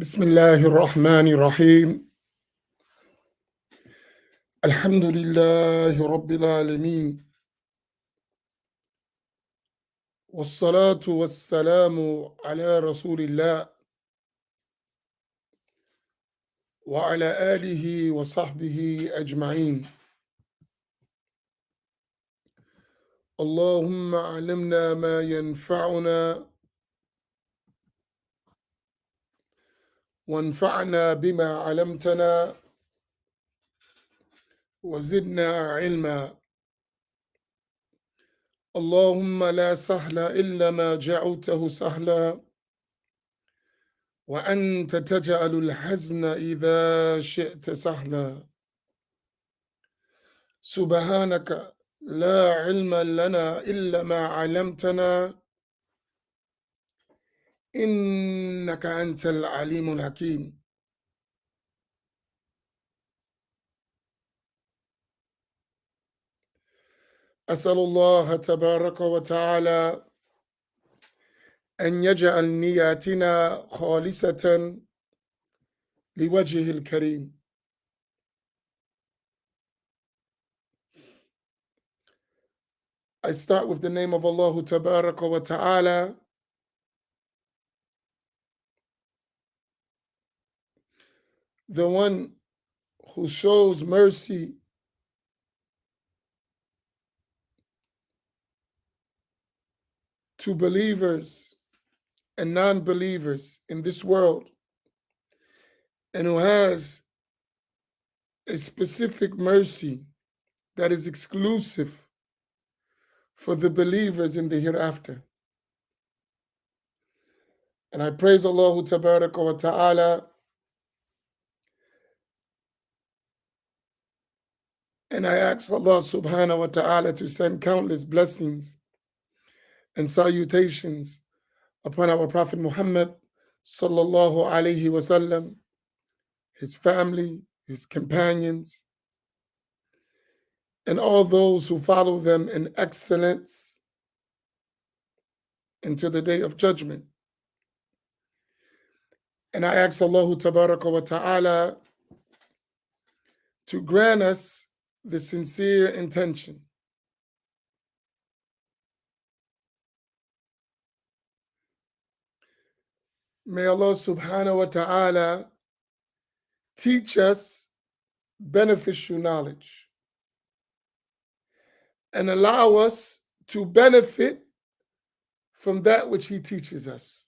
بسم الله الرحمن الرحيم. الحمد لله رب العالمين، والصلاة والسلام على رسول الله وعلى آله وصحبه أجمعين. اللهم علمنا ما ينفعنا وانفعنا بما علمتنا وزدنا علما. اللهم لا سهل إلا ما جعلته سهلا، وأنت تجعل الحزن إذا شئت سهلا. سبحانك لا علم لنا إلا ما علمتنا، إنك أنت العليم الحكيم. أسأل الله تبارك وتعالى أن يجعل نياتنا خالصة لوجهه الكريم. I start with the name of Allah Tabaraka wa Ta'ala, the one who shows mercy to believers and non-believers in this world, and who has a specific mercy that is exclusive for the believers in the hereafter. And I praise Allah Tabaraka wa Ta'ala, and I ask Allah Subhanahu wa Ta'ala to send countless blessings and salutations upon our Prophet Muhammad Sallallahu Alaihi Wasallam, his family, his companions, and all those who follow them in excellence until the day of judgment. And I ask Allah Tabaraka wa Ta'ala to grant us the sincere intention. May Allah Subhanahu wa Ta'ala teach us beneficial knowledge and allow us to benefit from that which He teaches us.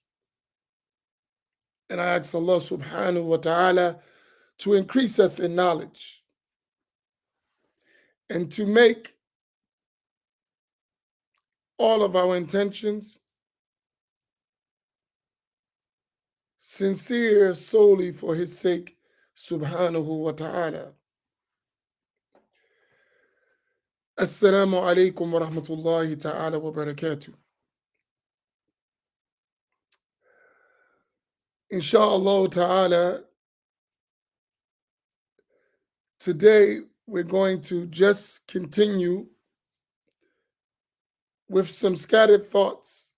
And I ask Allah Subhanahu wa Ta'ala to increase us in knowledge and to make all of our intentions sincere solely for His sake, Subhanahu wa Ta'ala. Assalamu alaikum wa rahmatullahi ta'ala wa barakatuh. Insha'Allah ta'ala, today we're going to just continue with some scattered thoughts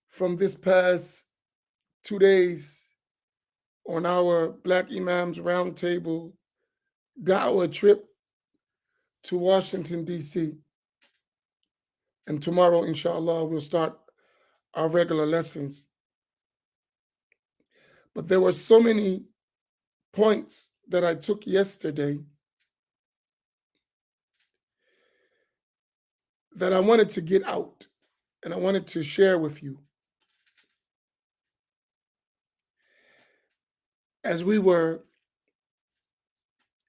from this past 2 days on our Black Imams Roundtable Da'wah trip to Washington, D.C. And tomorrow, inshallah, we'll start our regular lessons. But there were so many points that I took yesterday that I wanted to get out and I wanted to share with you. As we were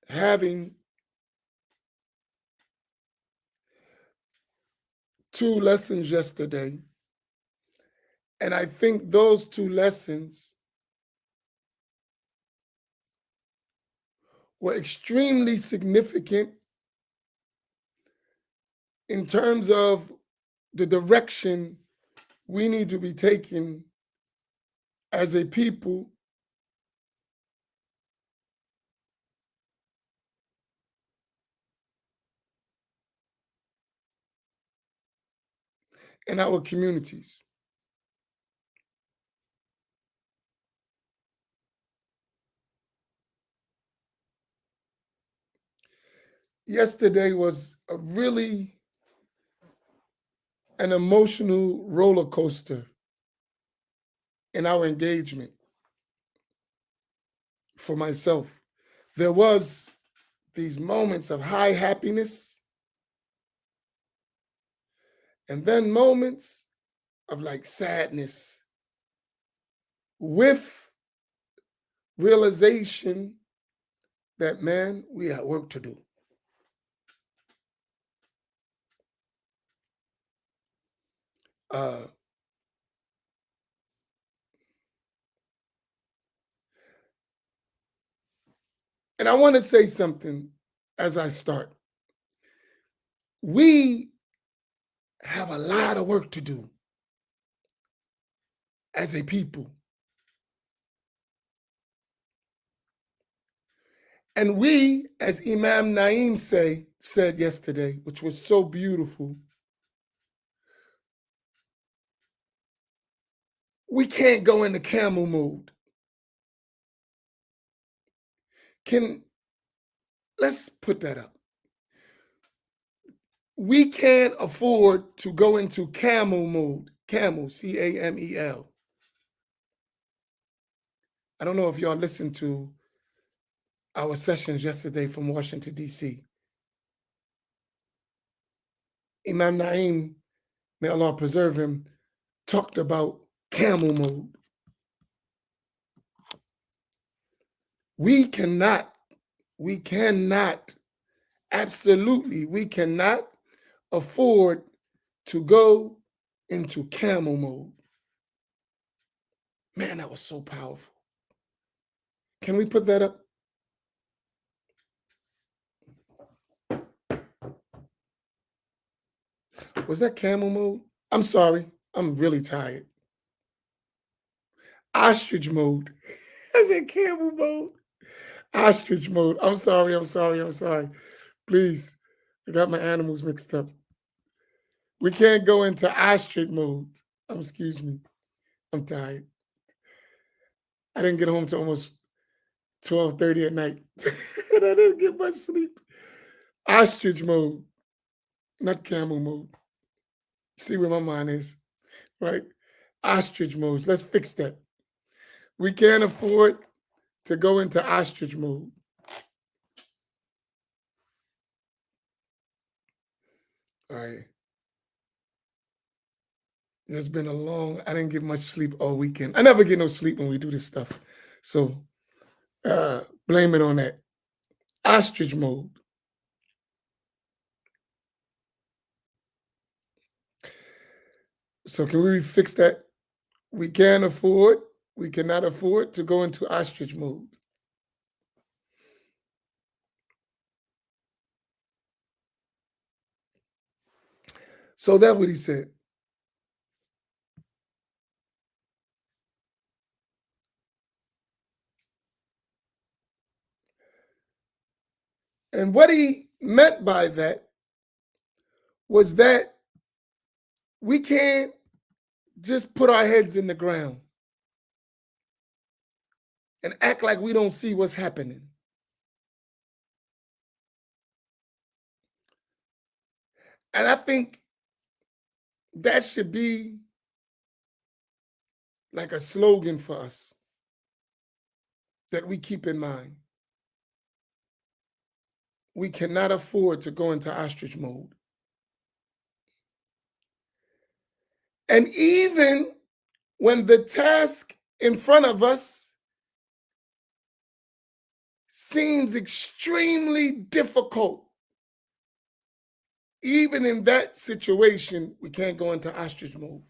having 2 lessons yesterday, and I think those 2 lessons were extremely significant in terms of the direction we need to be taking as a people in our communities. Yesterday was a really an emotional roller coaster in our engagement for myself. There was these moments of high happiness and then moments of like sadness with realization that, man, we got work to do. Uh, and I want to say something as I start. We have a lot of work to do as a people. And we, as Imam Naim said yesterday, which was so beautiful, we can't go into camel mode. Let's put that up. We can't afford to go into camel mode. Camel, Camel. I don't know if y'all listened to our sessions yesterday from Washington, D.C. Imam Naim, may Allah preserve him, talked about camel mode. We cannot, absolutely, we cannot afford to go into camel mode. Man, that was so powerful. Can we put that up? Was that camel mode? I'm sorry. I'm really tired. Ostrich mode. I said camel mode. Ostrich mode. I'm sorry. Please. I got my animals mixed up. We can't go into ostrich mode. Excuse me. I'm tired. I didn't get home till almost 12:30 at night. And I didn't get much sleep. Ostrich mode, not camel mode. See where my mind is, right? Ostrich mode. Let's fix that. We can't afford to go into ostrich mode. All right. It's been I didn't get much sleep all weekend. I never get no sleep when we do this stuff. So blame it on that. Ostrich mode. So can we fix that? We cannot afford to go into ostrich mode. So that's what he said. And what he meant by that was that we can't just put our heads in the ground and act like we don't see what's happening. And I think that should be like a slogan for us that we keep in mind. We cannot afford to go into ostrich mode. And even when the task in front of us seems extremely difficult, even in that situation, we can't go into ostrich mode.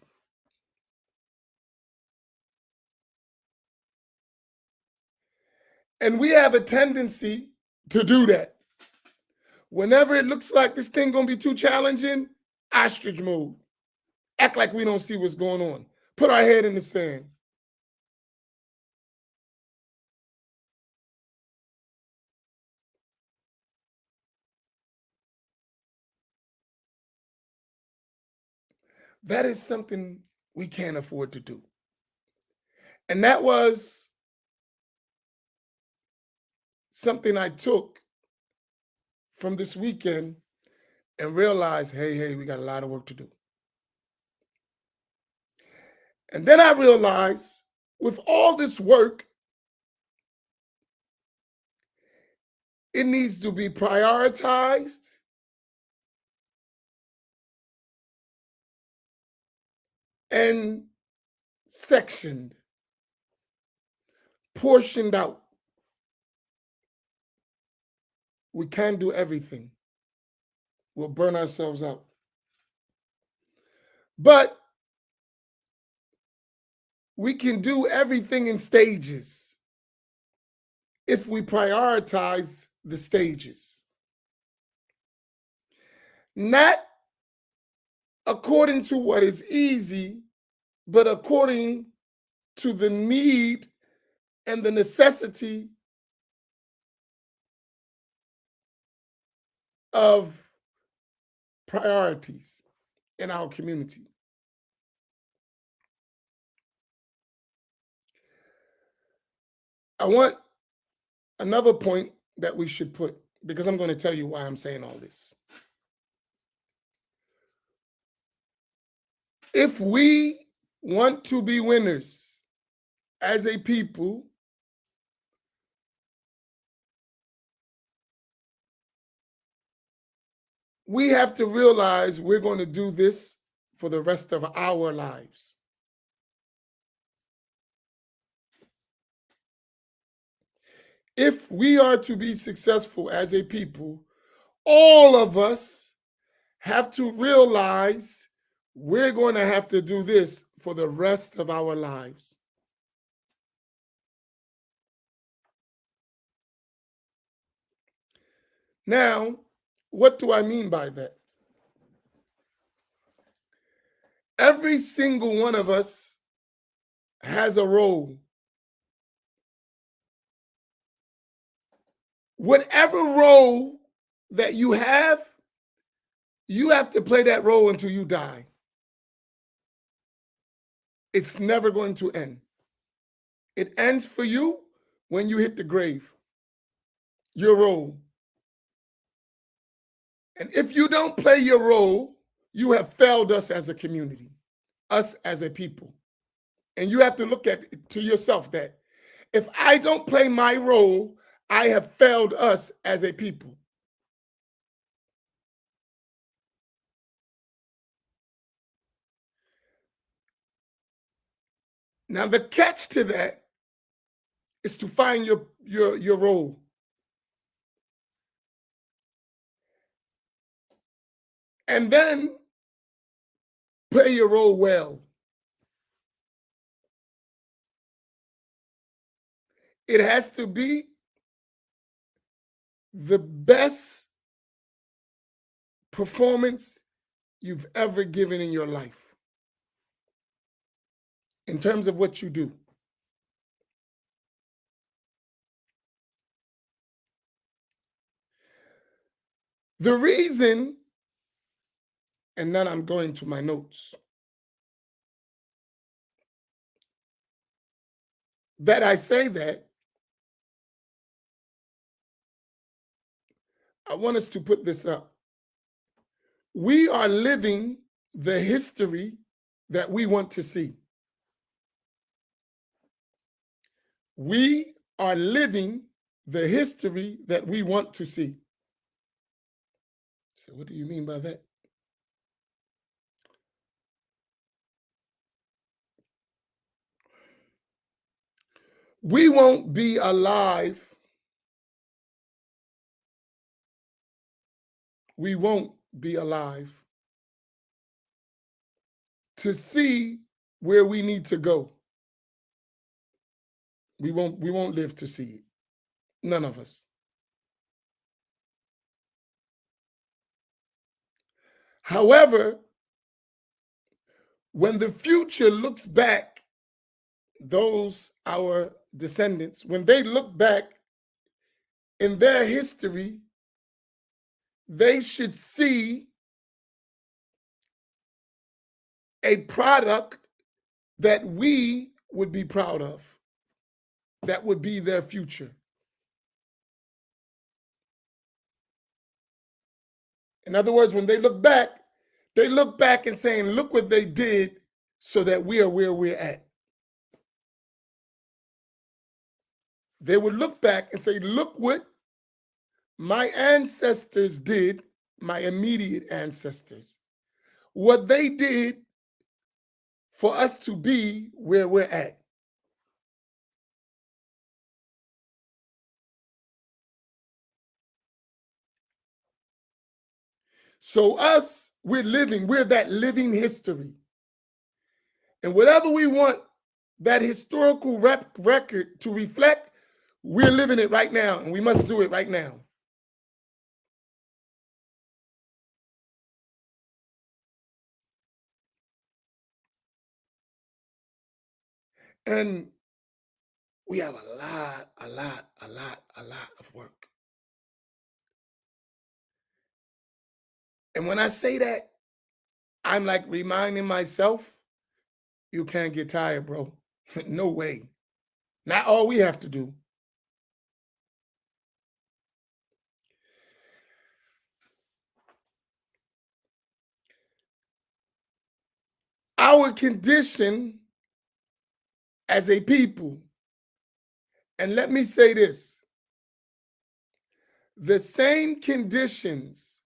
And we have a tendency to do that. Whenever it looks like this thing gonna be too challenging, ostrich mode. Act like we don't see what's going on. Put our head in the sand. That is something we can't afford to do. And that was something I took from this weekend and realized, hey, we got a lot of work to do. And then I realized with all this work, it needs to be prioritized and sectioned, portioned out. We can't do everything. We'll burn ourselves out. But we can do everything in stages if we prioritize the stages. Not according to what is easy, but according to the need and the necessity of priorities in our community. I want another point that we should put, because I'm going to tell you why I'm saying all this. If we want to be winners as a people, we have to realize we're going to do this for the rest of our lives. If we are to be successful as a people, all of us have to realize we're going to have to do this for the rest of our lives. Now, what do I mean by that? Every single one of us has a role. Whatever role that you have to play that role until you die. It's never going to end. It ends for you when you hit the grave, your role. And if you don't play your role, you have failed us as a community, us as a people. And you have to look at it to yourself that if I don't play my role, I have failed us as a people. Now, the catch to that is to find your role. And then play your role well. It has to be the best performance you've ever given in your life in terms of what you do. The reason, and then I'm going to my notes, that I say that, I want us to put this up. We are living the history that we want to see. We are living the history that we want to see. So what do you mean by that? We won't be alive. We won't be alive to see where we need to go. We won't live to see it. None of us. However, when the future looks back, those our descendants, when they look back in their history, they should see a product that we would be proud of, that would be their future. In other words, when they look back and saying, look what they did so that we are where we're at. They would look back and say, look what my ancestors did, my immediate ancestors, what they did for us to be where we're at. So us, we're that living history. And whatever we want that historical record to reflect, we're living it right now, and we must do it right now. And we have a lot of work. And when I say that, I'm like reminding myself, you can't get tired, bro. No way. Not all we have to do. Our condition as a people, and let me say this, the same conditions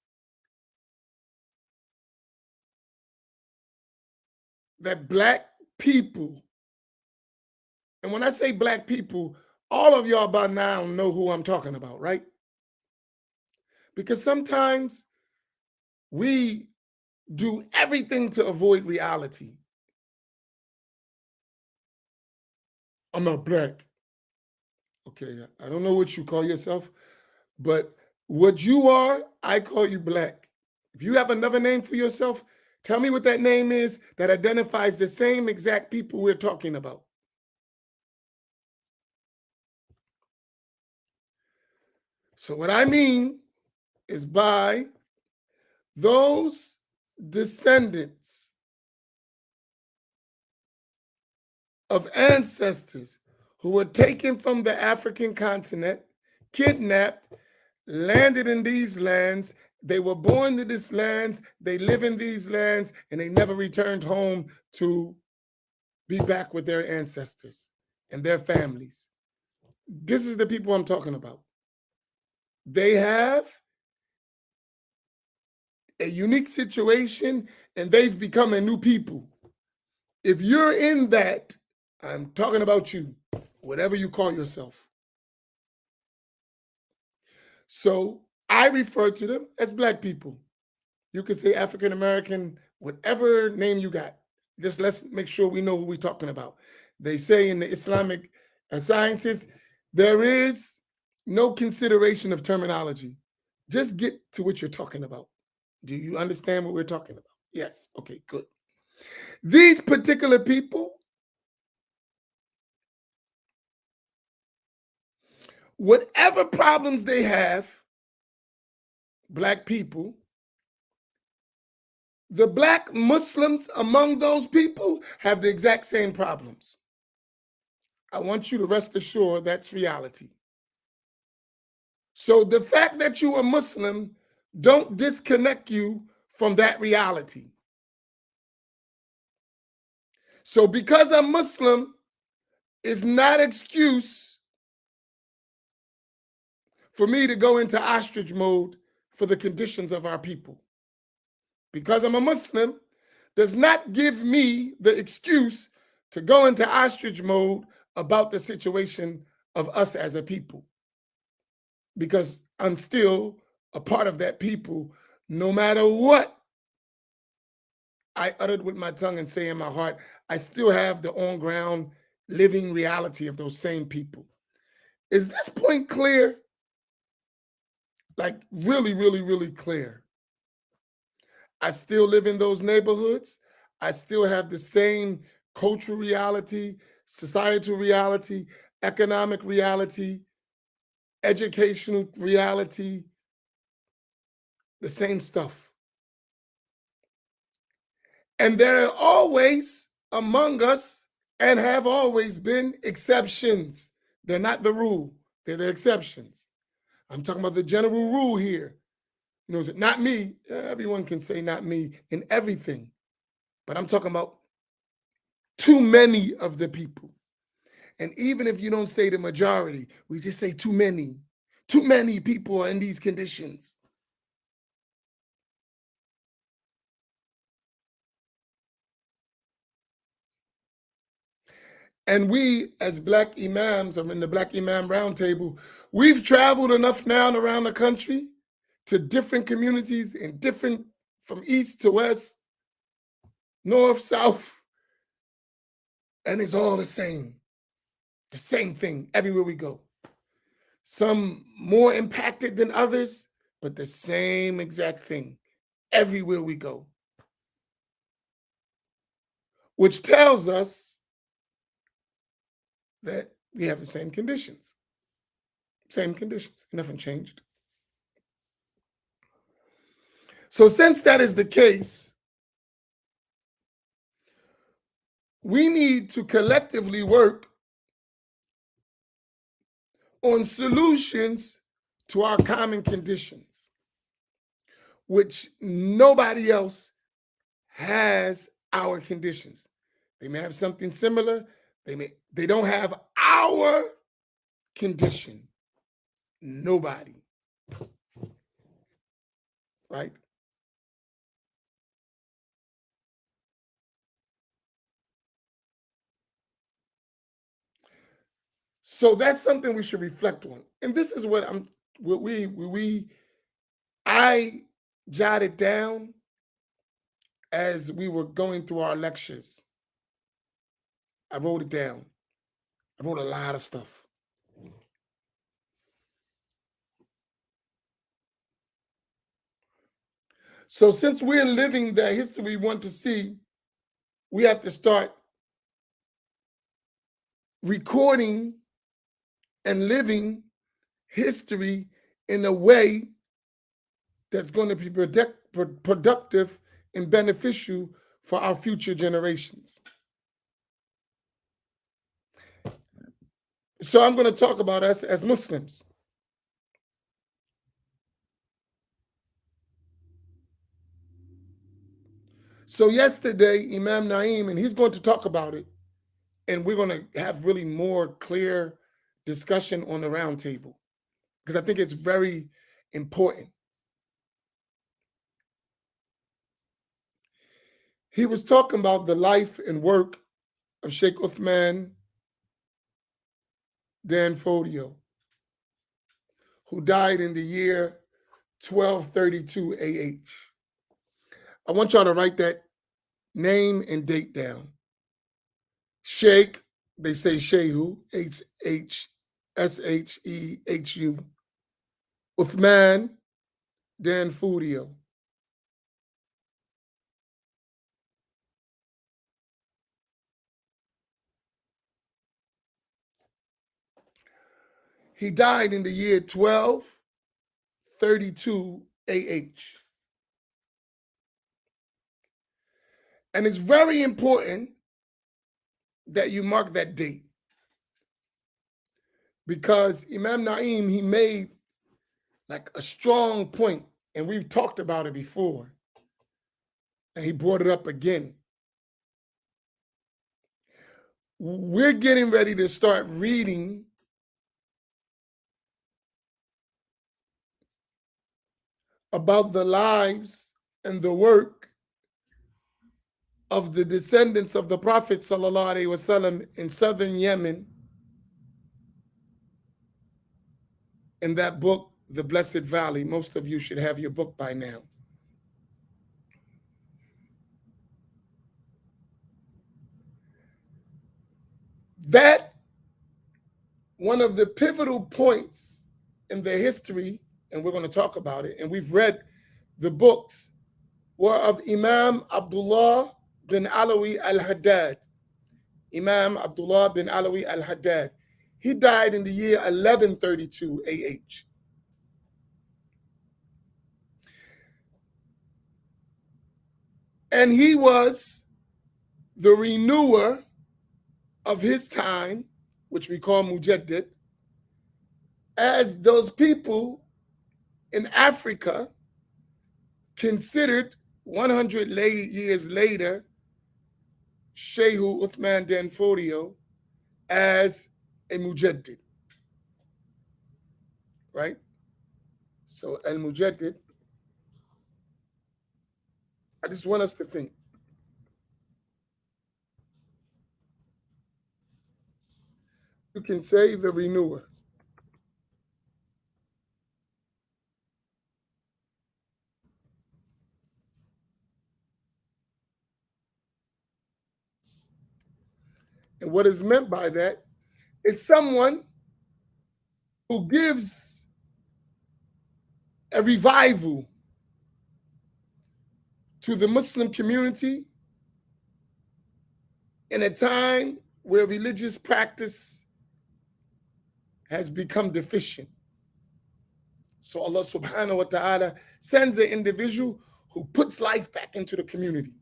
that Black people, and when I say Black people, all of y'all by now know who I'm talking about, right? Because sometimes we do everything to avoid reality. I'm not Black. Okay, I don't know what you call yourself, but what you are, I call you Black. If you have another name for yourself, tell me what that name is that identifies the same exact people we're talking about. So what I mean is by those descendants of ancestors who were taken from the African continent, kidnapped, landed in these lands. They were born to these lands, they live in these lands, and they never returned home to be back with their ancestors and their families. This is the people I'm talking about. They have a unique situation and they've become a new people. If you're in that, I'm talking about you, whatever you call yourself. So I refer to them as Black people. You could say African American, whatever name you got. Just let's make sure we know who we're talking about. They say in the Islamic sciences, there is no consideration of terminology. Just get to what you're talking about. Do you understand what we're talking about? Yes. Okay, good. These particular people, whatever problems they have, Black people, the Black Muslims among those people have the exact same problems. I want you to rest assured that's reality. So the fact that you are Muslim don't disconnect you from that reality. So because I'm Muslim is not excuse for me to go into ostrich mode for the conditions of our people. Because I'm a Muslim does not give me the excuse to go into ostrich mode about the situation of us as a people. Because I'm still a part of that people, no matter what I uttered with my tongue and say in my heart, I still have the on-ground living reality of those same people. Is this point clear? Like really, really, really clear. I still live in those neighborhoods. I still have the same cultural reality, societal reality, economic reality, educational reality, the same stuff. And there are always among us and have always been exceptions. They're not the rule, they're the exceptions. I'm talking about the general rule here. You know, not me. Everyone can say not me in everything, but I'm talking about too many of the people. And even if you don't say the majority, we just say too many. Too many people are in these conditions. And we, as Black Imams, or in the Black Imam Roundtable, we've traveled enough now around the country to different communities and different, from east to west, north, south, and it's all the same thing everywhere we go. Some more impacted than others, but the same exact thing everywhere we go. Which tells us that we have the same conditions. Same conditions. Nothing changed. So since that is the case, we need to collectively work on solutions to our common conditions, which nobody else has our conditions. They may have something similar. They don't have our condition. Nobody. Right? So that's something we should reflect on. And this is what I jotted down as we were going through our lectures. I wrote it down. I wrote a lot of stuff. So since we're living the history we want to see, we have to start recording and living history in a way that's going to be productive and beneficial for our future generations. So I'm going to talk about us as Muslims. So yesterday, Imam Naim, and he's going to talk about it, and we're going to have really more clear discussion on the roundtable, because I think it's very important. He was talking about the life and work of Sheikh Uthman Dan Fodio, who died in the year 1232 AH. I want y'all to write that name and date down. Sheikh, they say Shehu, H-H-S-H-E-H-U. Uthman Dan Fodio. He died in the year 1232 AH. And it's very important that you mark that date, because Imam Naim, he made like a strong point, and we've talked about it before, and he brought it up again. We're getting ready to start reading about the lives and the work of the descendants of the Prophet ﷺ in southern Yemen, in that book, The Blessed Valley. Most of you should have your book by now. That one of the pivotal points in their history, and we're going to talk about it, and we've read the books, were of Imam Abdullah bin Alawi al-Haddad. Imam Abdullah bin Alawi al-Haddad. He died in the year 1132 AH. And he was the renewer of his time, which we call Mujaddid, as those people in Africa considered 100 years later, Shehu Uthman Dan Fodio as a mujaddid, right? So al mujaddid, I just want us to think. You can say the renewer. And what is meant by that is someone who gives a revival to the Muslim community in a time where religious practice has become deficient. So Allah subhanahu wa ta'ala sends an individual who puts life back into the community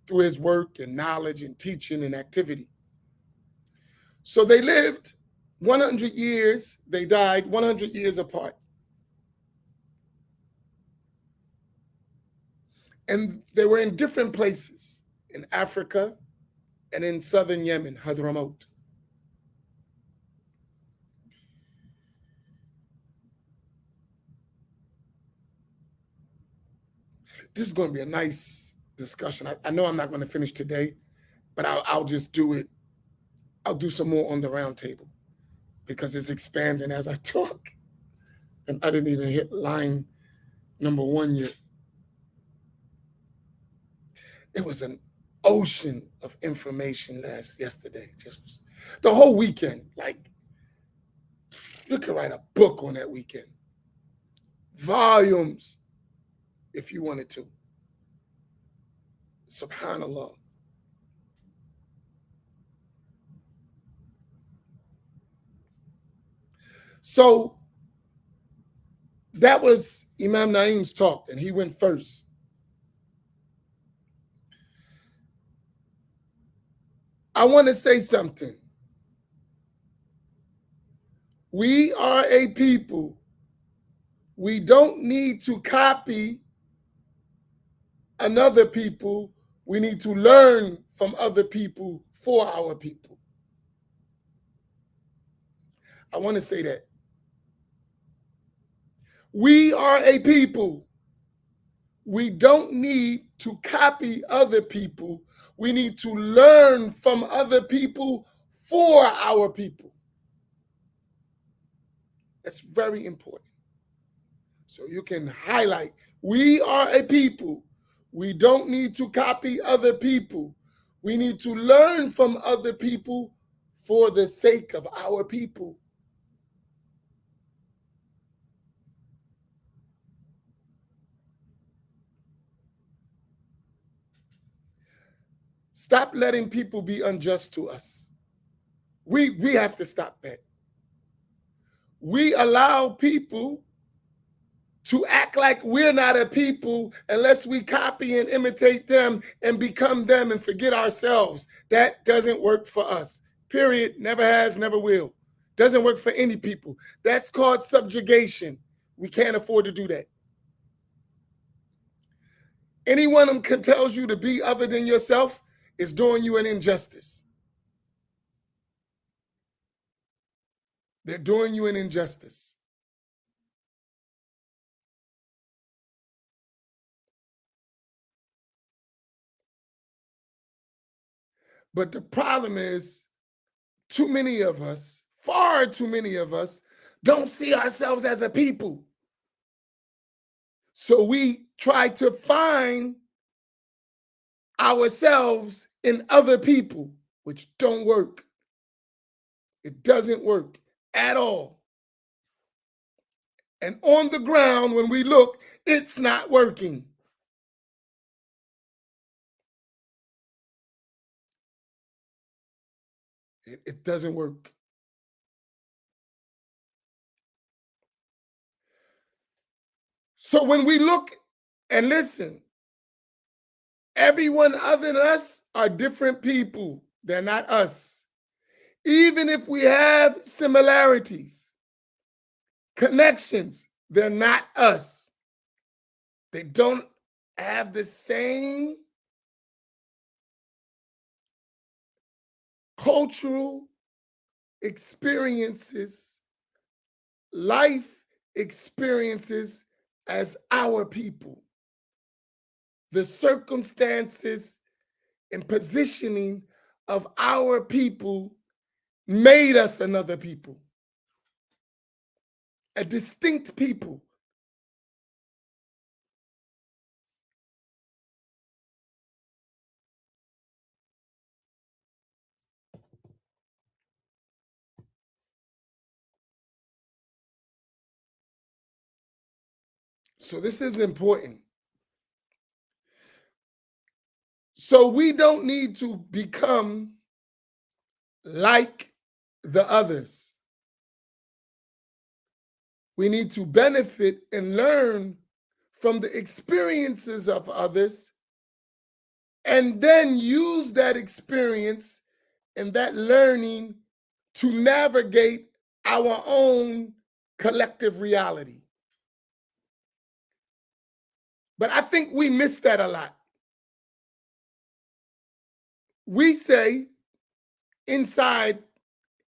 through his work and knowledge and teaching and activity. So they lived 100 years, they died 100 years apart. And they were in different places, in Africa and in southern Yemen, Hadramaut. This is going to be a nice discussion. I know I'm not going to finish today, but I'll just do it. I'll do some more on the round table because it's expanding as I talk. And I didn't even hit line number 1 yet. It was an ocean of information yesterday. Just the whole weekend. Like, you could write a book on that weekend. Volumes, if you wanted to. Subhanallah. So that was Imam Naim's talk, and he went first. I want to say something. We are a people. We don't need to copy another people. We need to learn from other people for our people. I want to say that. We are a people. We don't need to copy other people. We need to learn from other people for our people. That's very important. So you can highlight, we are a people. We don't need to copy other people. We need to learn from other people for the sake of our people. Stop letting people be unjust to us. We have to stop that. We allow people to act like we're not a people unless we copy and imitate them and become them and forget ourselves. That doesn't work for us. Period. Never has, never will. Doesn't work for any people. That's called subjugation. We can't afford to do that. Anyone who can tells you to be other than yourself is doing you an injustice. They're doing you an injustice. But the problem is, too many of us, far too many of us, don't see ourselves as a people. So we try to find ourselves in other people, which don't work. It doesn't work at all. And on the ground, when we look, it's not working. It doesn't work. So when we look and listen, everyone other than us are different people. They're not us. Even if we have similarities, connections, they're not us. They don't have the same cultural experiences, life experiences as our people. The circumstances and positioning of our people made us another people, a distinct people. So this is important. So we don't need to become like the others. We need to benefit and learn from the experiences of others, and then use that experience and that learning to navigate our own collective reality. But I think we miss that a lot. We say inside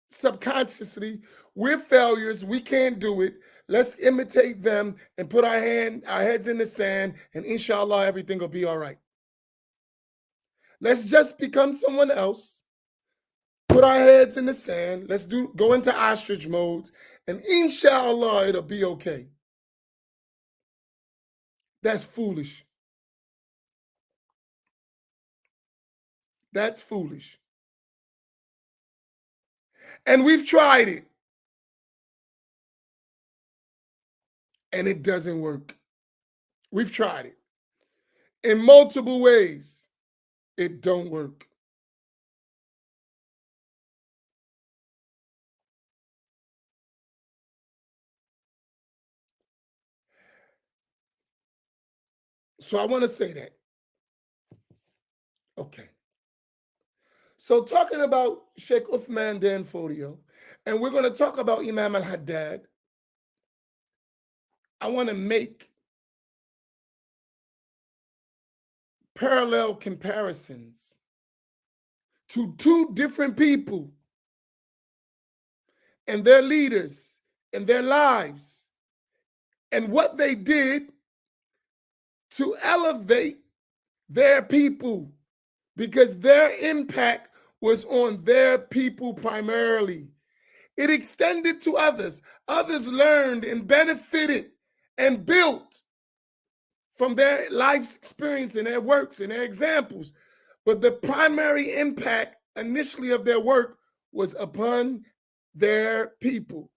subconsciously, we're failures, we can't do it. Let's imitate them and put our heads in the sand, and inshallah, everything will be all right. Let's just become someone else, put our heads in the sand, let's go into ostrich modes, and inshallah, it'll be okay. That's foolish. That's foolish. And we've tried it, and it doesn't work. We've tried it in multiple ways. It don't work. So I want to say that. Okay. So talking about Sheikh Uthman Dan Fodio, and we're going to talk about Imam al-Haddad, I want to make parallel comparisons to two different people and their leaders and their lives and what they did to elevate their people, because their impact was on their people primarily. It extended to others. Others learned and benefited and built from their life's experience and their works and their examples. But the primary impact initially of their work was upon their people.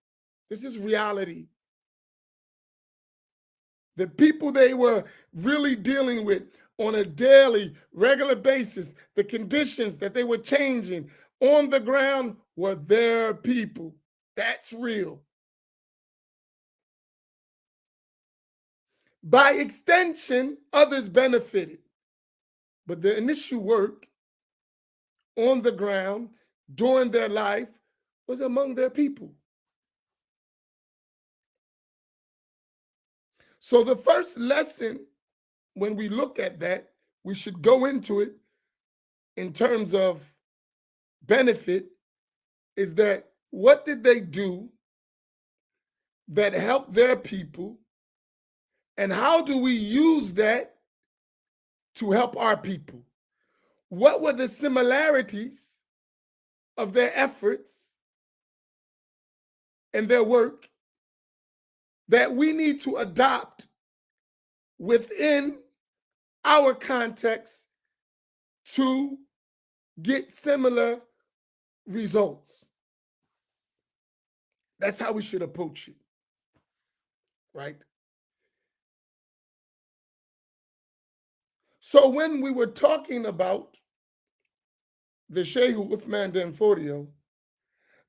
This is reality. The people they were really dealing with on a daily, regular basis, the conditions that they were changing on the ground were their people. That's real. By extension, others benefited. But the initial work on the ground during their life was among their people. So the first lesson, when we look at that, we should go into it in terms of benefit, is that what did they do that helped their people, and how do we use that to help our people? What were the similarities of their efforts and their work that we need to adopt within our context to get similar results? That's how we should approach it, right? So when we were talking about the Sheikh Uthman Dan Fodio,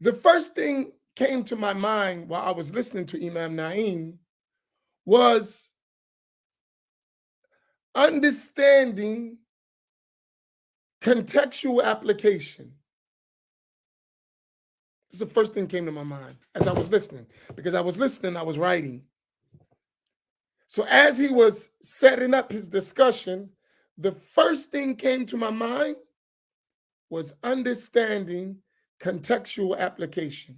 the first thing came to my mind while I was listening to Imam Naim was understanding contextual application. This is the first thing came to my mind as I was listening, because I was listening, I was writing. So as he was setting up his discussion, the first thing came to my mind was understanding contextual application.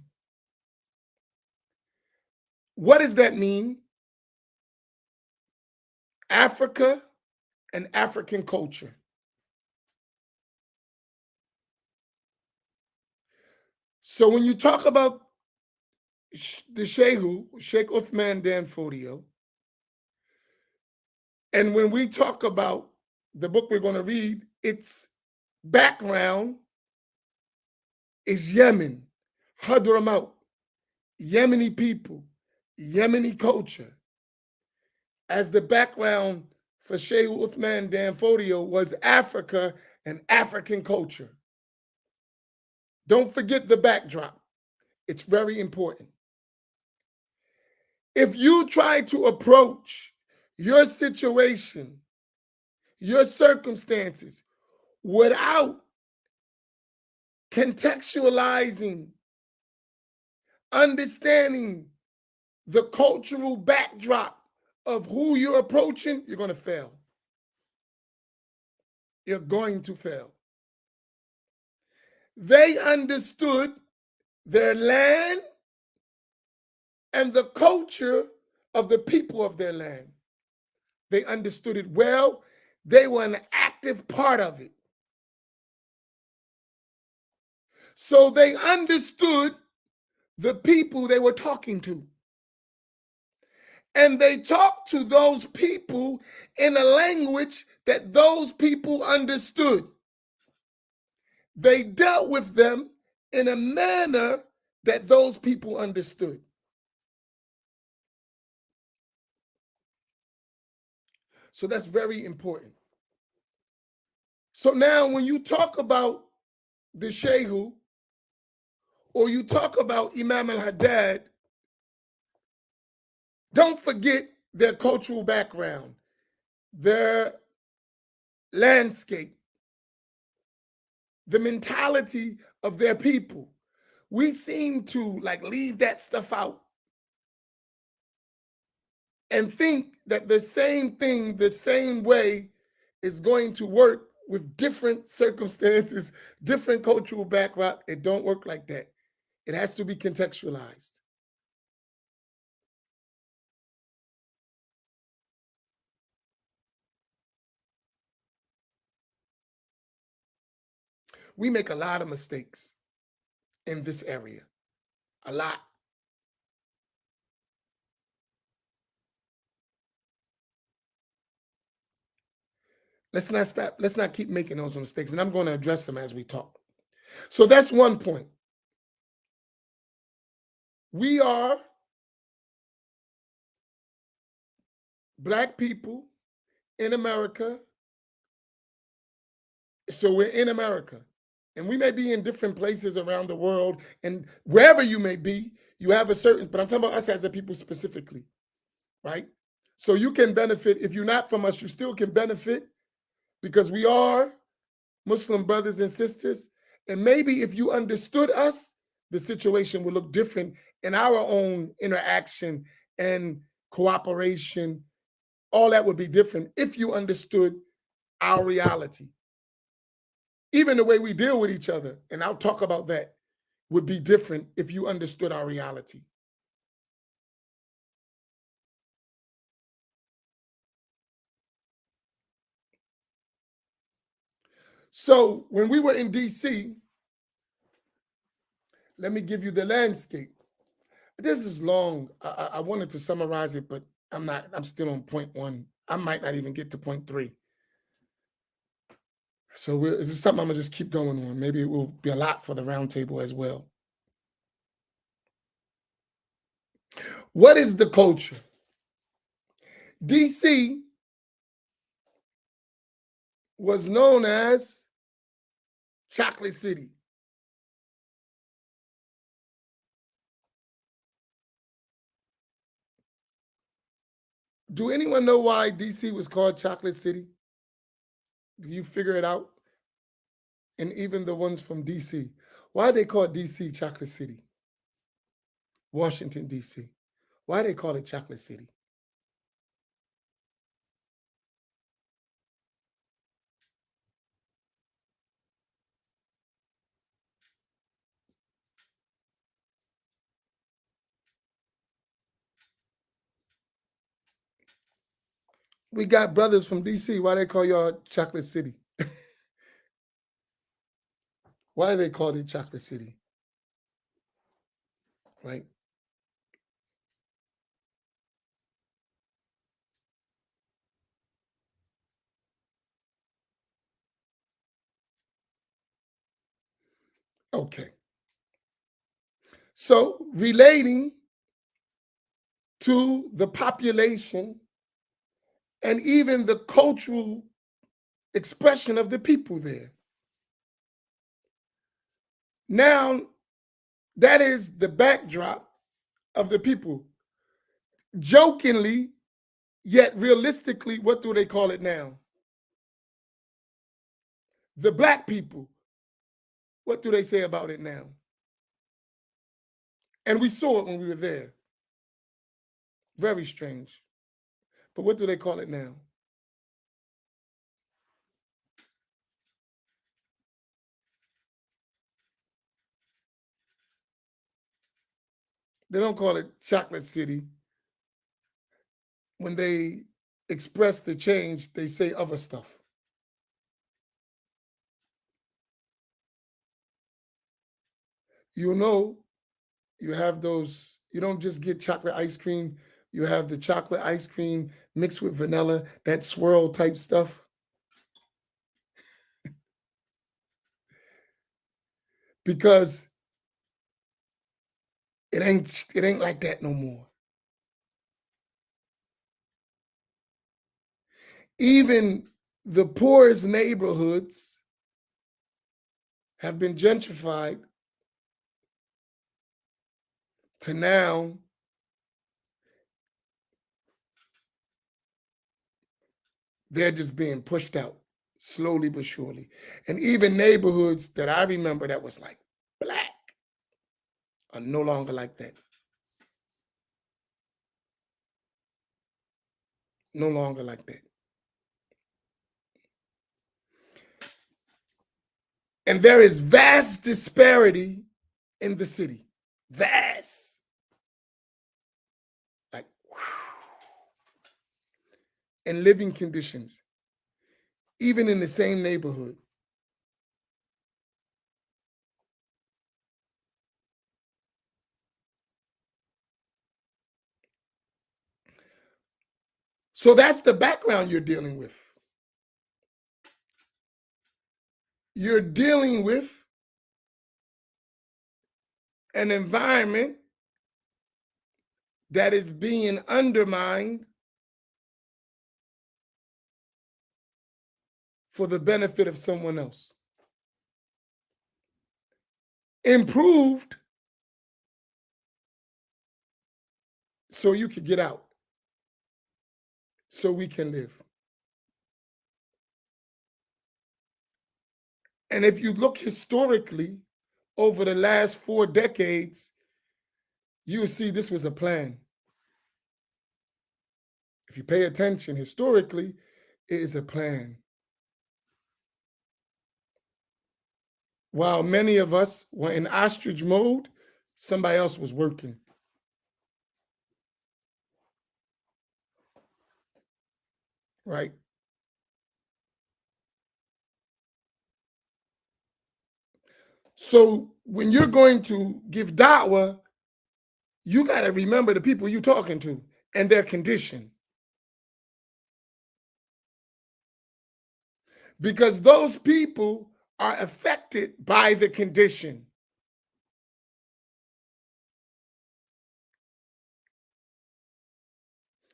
What does that mean? Africa and African culture. So when you talk about the Sheikh Uthman Dan Fodio, and when we talk about the book we're going to read, its background is Yemen, Hadramaut, Yemeni people, Yemeni culture. As the background for Sheikh Uthman Dan Fodio was Africa and African culture. Don't forget the backdrop. It's very important. If you try to approach your situation, your circumstances, without contextualizing, understanding the cultural backdrop of who you're approaching, you're going to fail. You're going to fail. They understood their land and the culture of the people of their land. They understood it well. They were an active part of it. So they understood the people they were talking to. And they talked to those people in a language that those people understood. They dealt with them in a manner that those people understood. So that's very important. So now when you talk about the Shehu, or you talk about Imam al-Haddad, don't forget their cultural background, their landscape, the mentality of their people. We seem to leave that stuff out and think that the same thing, the same way is going to work with different circumstances, different cultural background. It don't work like that. It has to be contextualized. We make a lot of mistakes in this area, a lot. Let's not stop. Let's not keep making those mistakes. And I'm going to address them as we talk. So that's one point. We are Black people in America. So we're in America. And we may be in different places around the world. And wherever you may be, you have a certain, but I'm talking about us as a people specifically, right? So you can benefit. If you're not from us, you still can benefit because we are Muslim brothers and sisters. And maybe if you understood us, the situation would look different in our own interaction and cooperation. All that would be different if you understood our reality. Even the way we deal with each other, and I'll talk about that, would be different if you understood our reality. So when we were in DC, let me give you the landscape. This is long. I wanted to summarize it, but I'm not. I'm still on point one. I might not even get to point three. So this is something I'm gonna just keep going on. Maybe it will be a lot for the roundtable as well. What is the culture? DC was known as Chocolate City. Do anyone know why DC was called Chocolate City? Do you figure it out? And even the ones from DC, why they call DC Chocolate City? Washington, DC. Why they call it Chocolate City? We got brothers from DC. Why they call y'all Chocolate City? Why do they call it Chocolate City? Right? Okay. So relating to the population and even the cultural expression of the people there. Now, that is the backdrop of the people. Jokingly, yet realistically, what do they call it now? The black people. What do they say about it now? And we saw it when we were there. Very strange. But what do they call it now? They don't call it Chocolate City. When they express the change, they say other stuff. You know, you have those, you don't just get chocolate ice cream, you have the chocolate ice cream mixed with vanilla, that swirl type stuff. Because it ain't like that no more. Even the poorest neighborhoods have been gentrified to now they're just being pushed out slowly but surely. And even neighborhoods that I remember that was like black are no longer like that. No longer like that. And there is vast disparity in the city. Vast. Like, in living conditions, even in the same neighborhood. So that's the background you're dealing with. You're dealing with an environment that is being undermined for the benefit of someone else. Improved so you could get out, so we can live. And if you look historically over the last 4 decades, you'll see this was a plan. If you pay attention historically, it is a plan. While many of us were in ostrich mode, somebody else was working. Right? So when you're going to give da'wah, you got to remember the people you're talking to and their condition. Because those people are affected by the condition.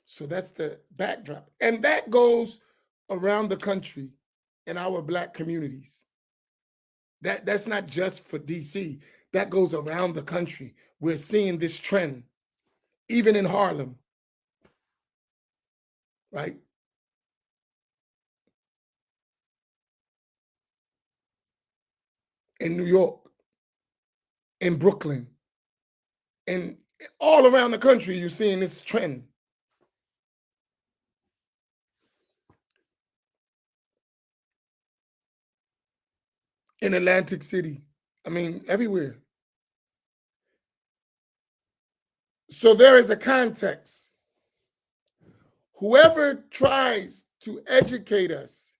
So that's the backdrop. And that goes around the country in our black communities. That's not just for DC. That goes around the country. We're seeing this trend, even in Harlem, right? In New York, in Brooklyn, and all around the country, you're seeing this trend. In Atlantic City, I mean, everywhere. So there is a context. Whoever tries to educate us,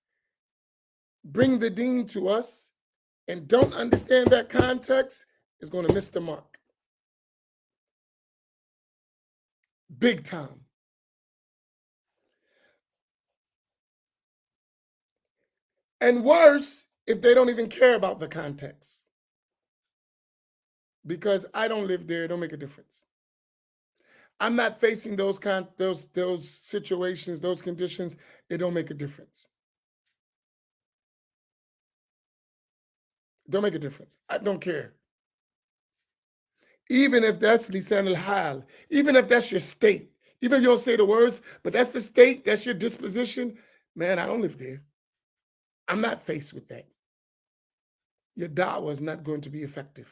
bring the deen to us, and don't understand that context is going to miss the mark. Big time. And worse, if they don't even care about the context. Because I don't live there, it don't make a difference. I'm not facing those situations, those conditions. It don't make a difference. Don't make a difference. I don't care. Even if that's lisan al-hal, even if that's your state, even if you don't say the words, but that's the state, that's your disposition, man, I don't live there. I'm not faced with that. Your da'wah is not going to be effective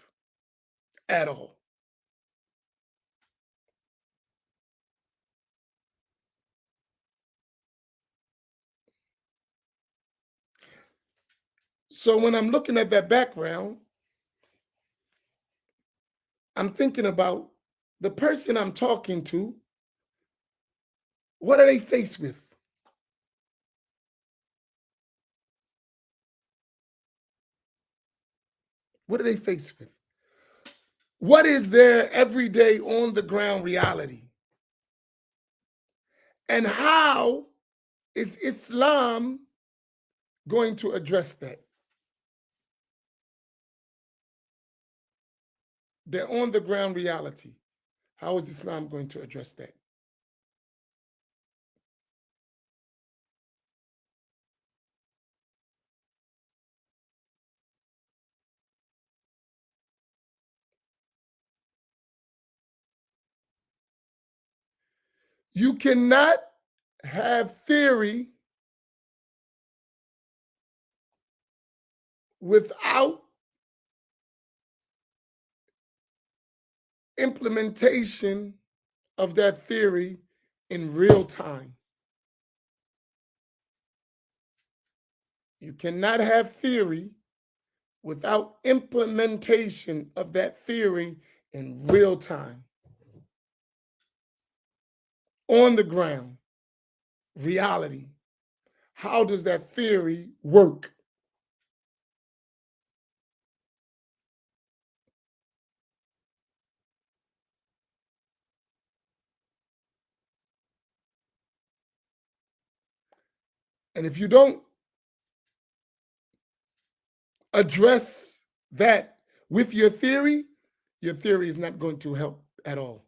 at all. So when I'm looking at that background, I'm thinking about the person I'm talking to. What are they faced with? What are they faced with? What is their everyday on the ground reality? And how is Islam going to address that? Their on the ground reality. How is Islam going to address that? You cannot have theory without implementation of that theory in real time. You cannot have theory without implementation of that theory in real time. On the ground, reality. How does that theory work? And if you don't address that with your theory is not going to help at all.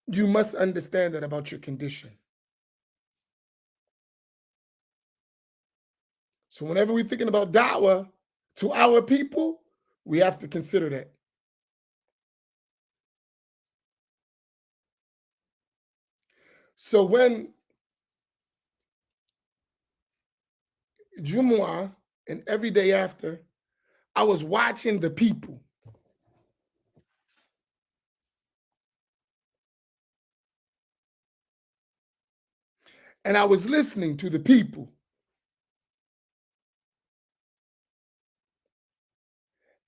You must understand that about your condition. So whenever we're thinking about da'wah to our people, we have to consider that. So when Jumu'ah and every day after, I was watching the people. And I was listening to the people.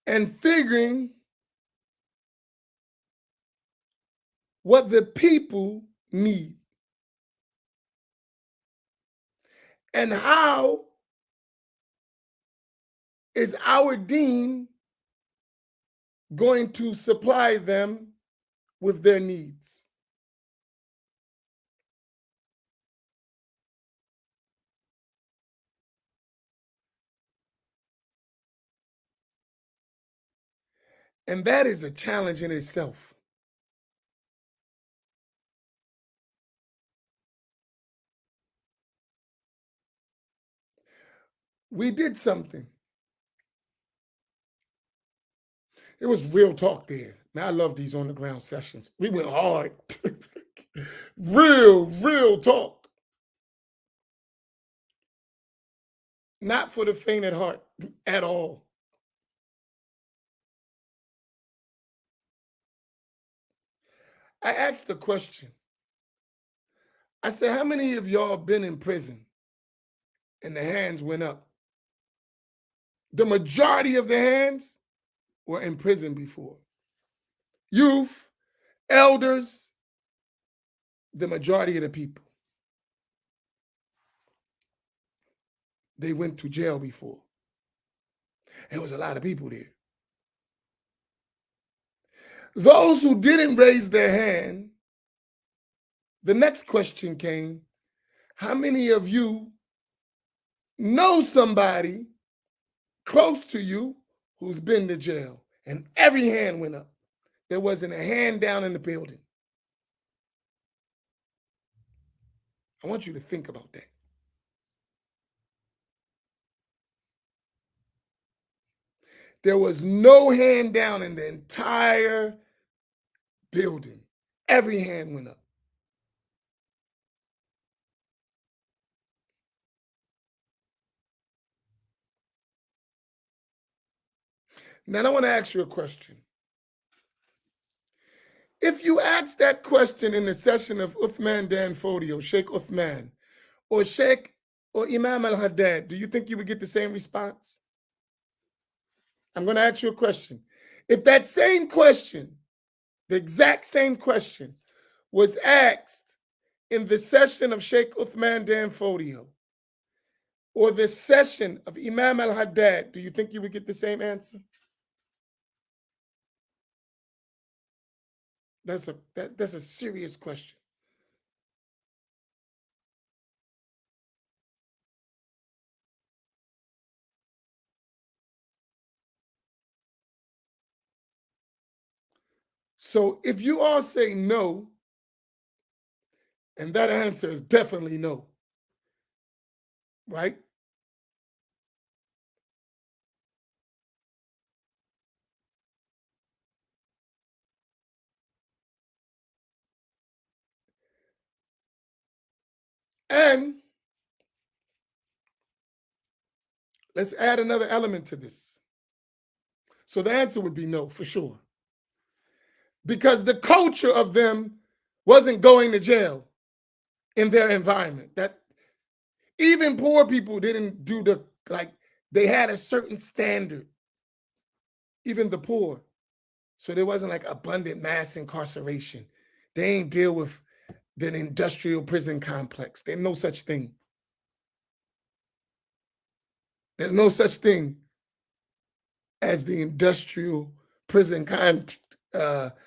And figuring what the people need. And how is our deen going to supply them with their needs? And that is a challenge in itself. We did something. It was real talk there. Man, I love these on the ground sessions. We went hard. real talk. Not for the faint at heart at all. I asked the question. I said, how many of y'all been in prison? And the hands went up. the majority of the hands were in prison before. Youth, elders, the majority of the people, they went to jail before. There was a lot of people there. Those who didn't raise their hand, the next question came, how many of you know somebody close to you who's been to jail? And every hand went up. There wasn't a hand down in the building. I want you to think about that. There was no hand down in the entire building. Every hand went up. Now, I want to ask you a question. If you ask that question in the session of Uthman Dan Fodio, Sheikh Uthman, or Sheikh or Imam al-Haddad, do you think you would get the same response? I'm going to ask you a question. If that same question, the exact same question, was asked in the session of Sheikh Uthman Dan Fodio or the session of Imam al-Haddad, do you think you would get the same answer? That's a serious question. So if you all say no, and that answer is definitely no, right? And let's add another element to this. So the answer would be no, for sure. Because the culture of them wasn't going to jail in their environment. That even poor people didn't do they had a certain standard, even the poor. So there wasn't like abundant mass incarceration. They ain't deal with the industrial prison complex. There's no such thing. There's no such thing as the industrial prison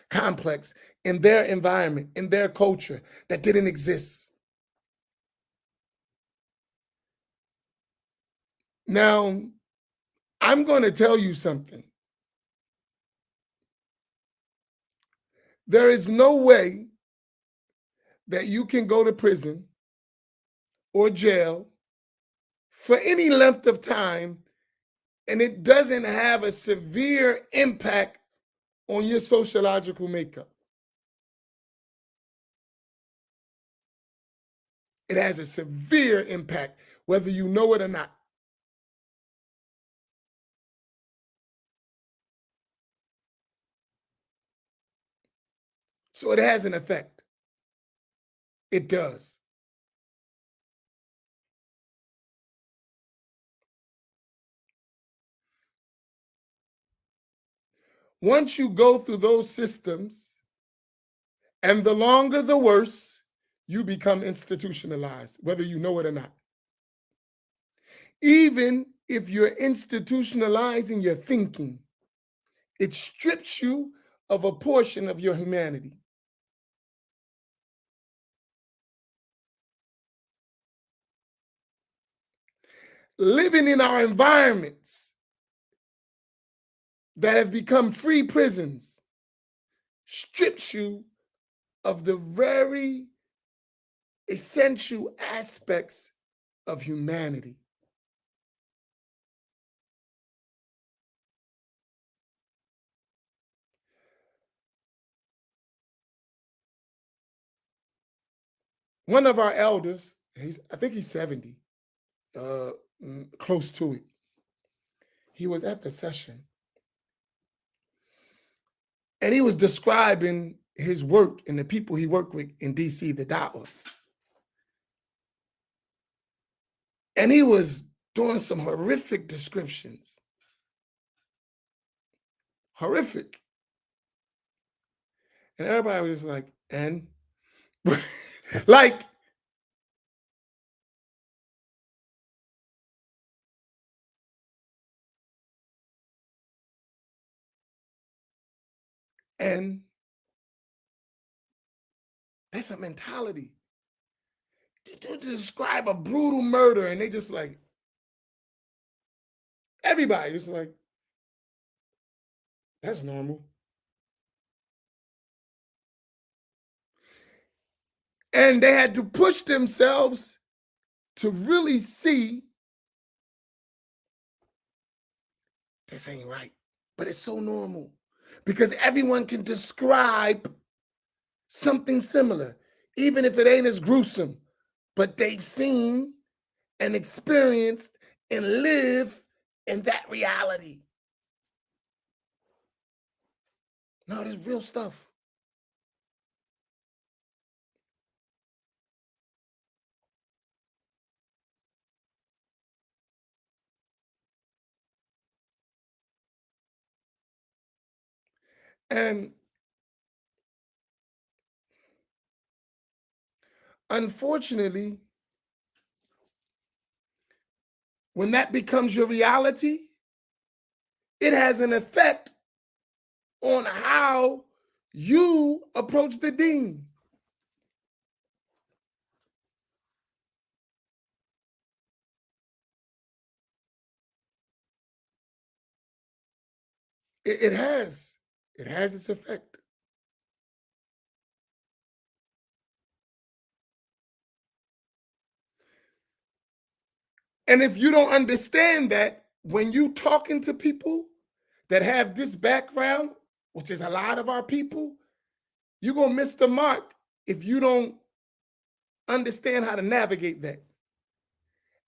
complex in their environment, in their culture, that didn't exist. Now, I'm going to tell you something. There is no way that you can go to prison or jail for any length of time and it doesn't have a severe impact on your sociological makeup. It has a severe impact, whether you know it or not. So it has an effect. It does. Once you go through those systems, and the longer the worse, you become institutionalized, whether you know it or not. Even if you're institutionalizing your thinking, it strips you of a portion of your humanity. Living in our environments that have become free prisons strips you of the very essential aspects of humanity. One of our elders, I think he's 70, close to it. He was at the session and he was describing his work and the people he worked with in DC, the Da'wah. And he was doing some horrific descriptions horrific. And everybody was like, and like, and that's a mentality. To describe a brutal murder, and they just like, everybody just like, that's normal. And they had to push themselves to really see this ain't right. But it's so normal because everyone can describe something similar, even if it ain't as gruesome, but they've seen and experienced and live in that reality. No, there's real stuff. And unfortunately, when that becomes your reality, it has an effect on how you approach the deen. It has. It has its effect. And if you don't understand that, when you talking to people that have this background, which is a lot of our people, you're going to miss the mark if you don't understand how to navigate that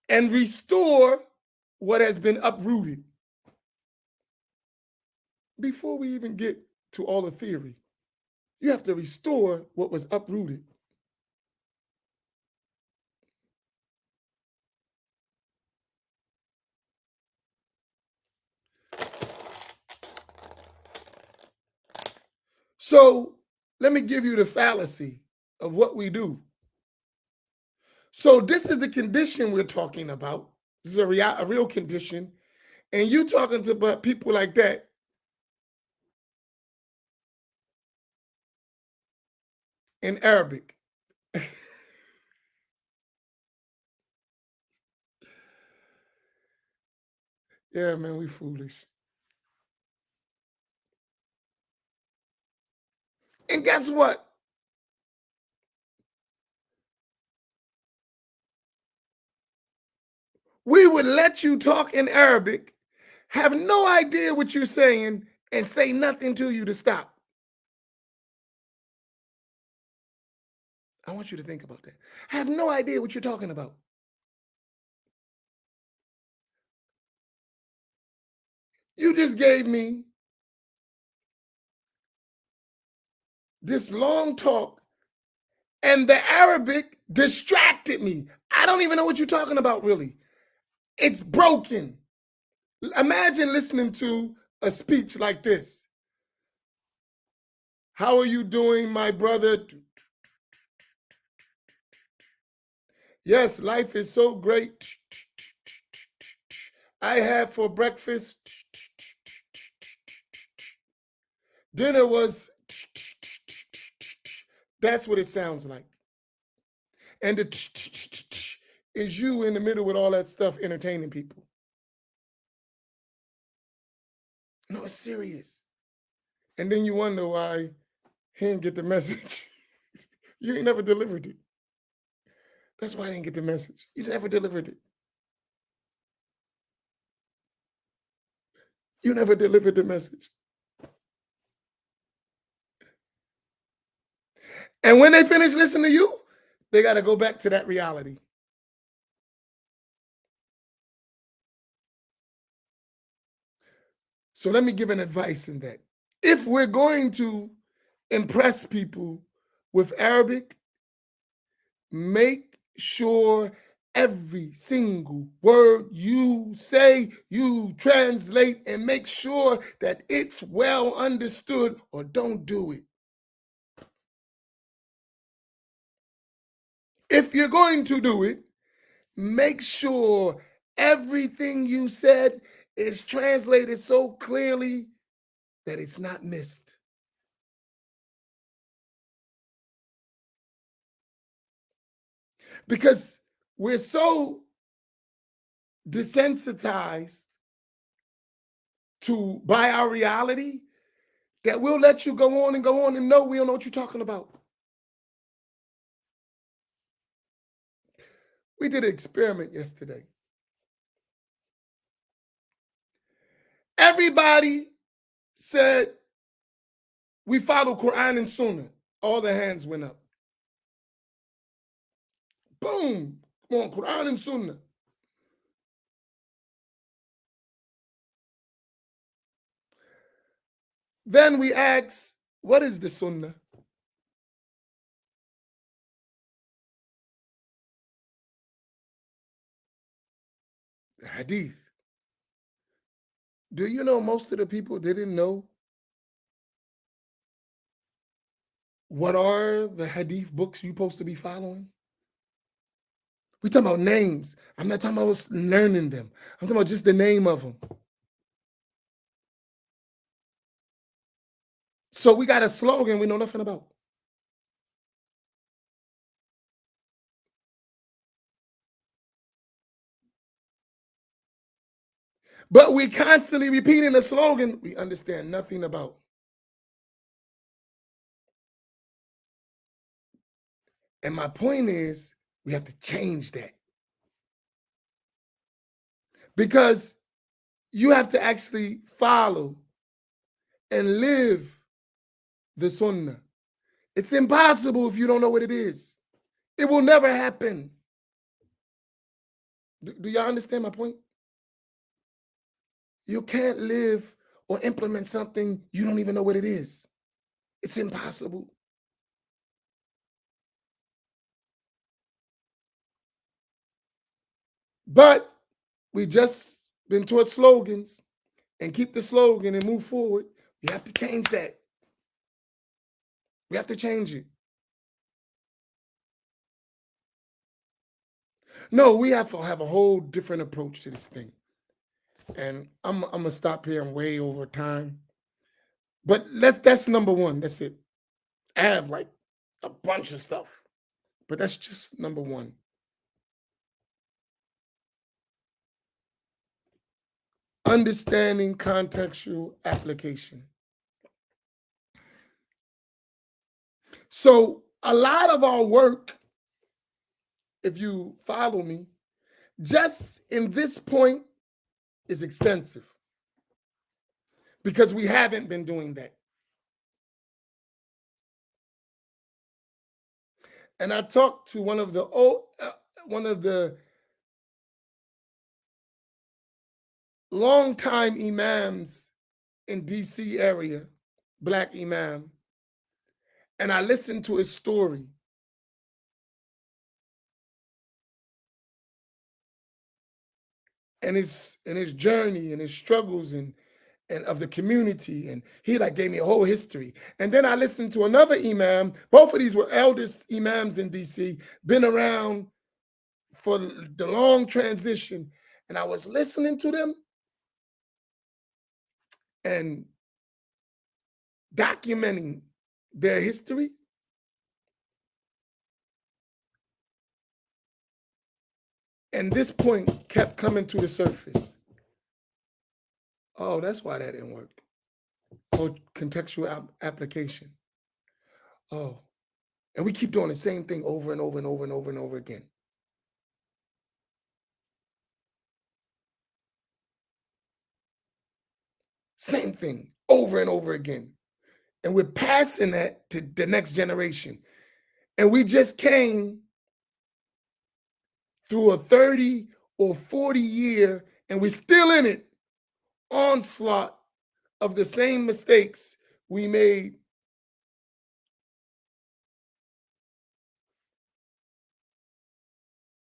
and restore what has been uprooted before we even get to all the theory. You have to restore what was uprooted. So let me give you the fallacy of what we do. So this is the condition we're talking about. This is a real condition. And you talking to people like that, in Arabic. Yeah, man, we foolish. And guess what? We would let you talk in Arabic, have no idea what you're saying, and say nothing to you to stop. I want you to think about that. Have no idea what you're talking about. You just gave me this long talk, and the Arabic distracted me. I don't even know what you're talking about, really. It's broken. Imagine listening to a speech like this. How are you doing, my brother? Yes, life is so great. I had for breakfast. Dinner was. That's what it sounds like. And the is you in the middle with all that stuff entertaining people. No, it's serious. And then you wonder why he didn't get the message. You ain't never delivered it. That's why I didn't get the message. You never delivered it. You never delivered the message. And when they finish listening to you, they got to go back to that reality. So let me give an advice in that. If we're going to impress people with Arabic, make sure Every single word you say, you translate and make sure that it's well understood, or don't do it. If you're going to do it, make sure everything you said is translated so clearly that it's not missed. Because we're so desensitized by our reality that we'll let you go on and no, we don't know what you're talking about. We did an experiment yesterday. Everybody said we follow Quran and Sunnah. All the hands went up. Boom. Come on, Quran and Sunnah. Then we asked, what is the Sunnah? The Hadith. Do you know most of the people didn't know what are the Hadith books you're supposed to be following? We're talking about names. I'm not talking about learning them. I'm talking about just the name of them. So we got a slogan we know nothing about. But we constantly repeating the slogan we understand nothing about. And my point is, we have to change that. Because you have to actually follow and live the Sunnah. It's impossible if you don't know what it is. It will never happen. Do y'all understand my point? You can't live or implement something you don't even know what it is. It's impossible. But we just been taught slogans and keep the slogan and move forward. We have to change that. We have to change it. No, we have to have a whole different approach to this thing. And I'm gonna stop here. I'm way over time. But that's number one. That's it. I have like a bunch of stuff, but that's just number one. Understanding contextual application. So a lot of our work, if you follow me, just in this point is extensive because we haven't been doing that. And I talked to one of the longtime imams in DC area, black imam, and I listened to his story. And his journey and his struggles and of the community, and he like gave me a whole history. And then I listened to another imam. Both of these were eldest imams in DC, been around for the long transition. And I was listening to them and documenting their history. And this point kept coming to the surface. Oh, that's why that didn't work. Oh, contextual application. Oh, and we keep doing the same thing over and over and over and over and over again. Same thing over and over again. And we're passing that to the next generation. And we just came through a 30 or 40 year, and we're still in it, onslaught of the same mistakes we made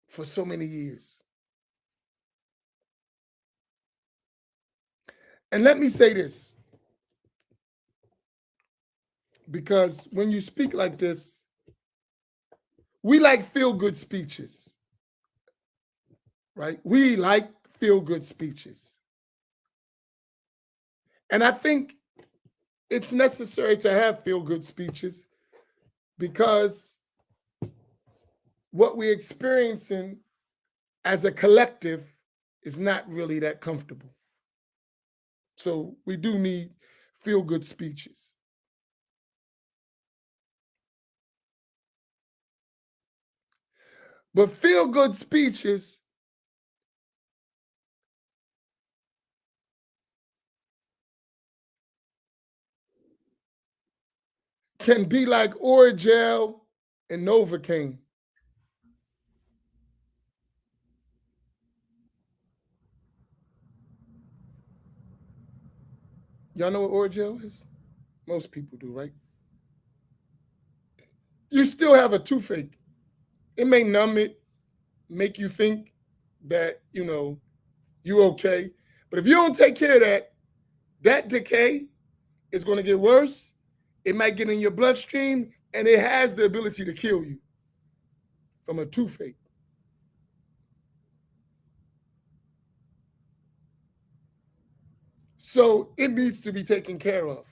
for so many years. And let me say this, because when you speak like this, we like feel-good speeches, right? We like feel-good speeches. And I think it's necessary to have feel-good speeches because what we're experiencing as a collective is not really that comfortable. So we do need feel-good speeches. But feel-good speeches can be like Oragel and Novocaine. Y'all know what Oragel is? Most people do, right? You still have a toothache. It may numb it, make you think that, you're okay. But if you don't take care of that, that decay is going to get worse. It might get in your bloodstream, and it has the ability to kill you from a toothache. So it needs to be taken care of.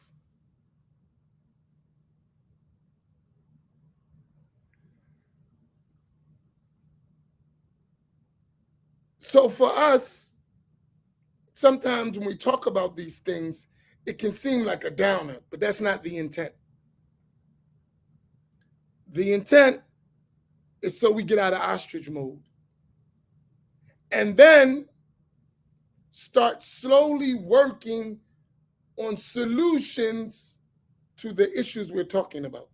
So for us, sometimes when we talk about these things, it can seem like a downer, but that's not the intent. The intent is so we get out of ostrich mode and then start slowly working on solutions to the issues we're talking about.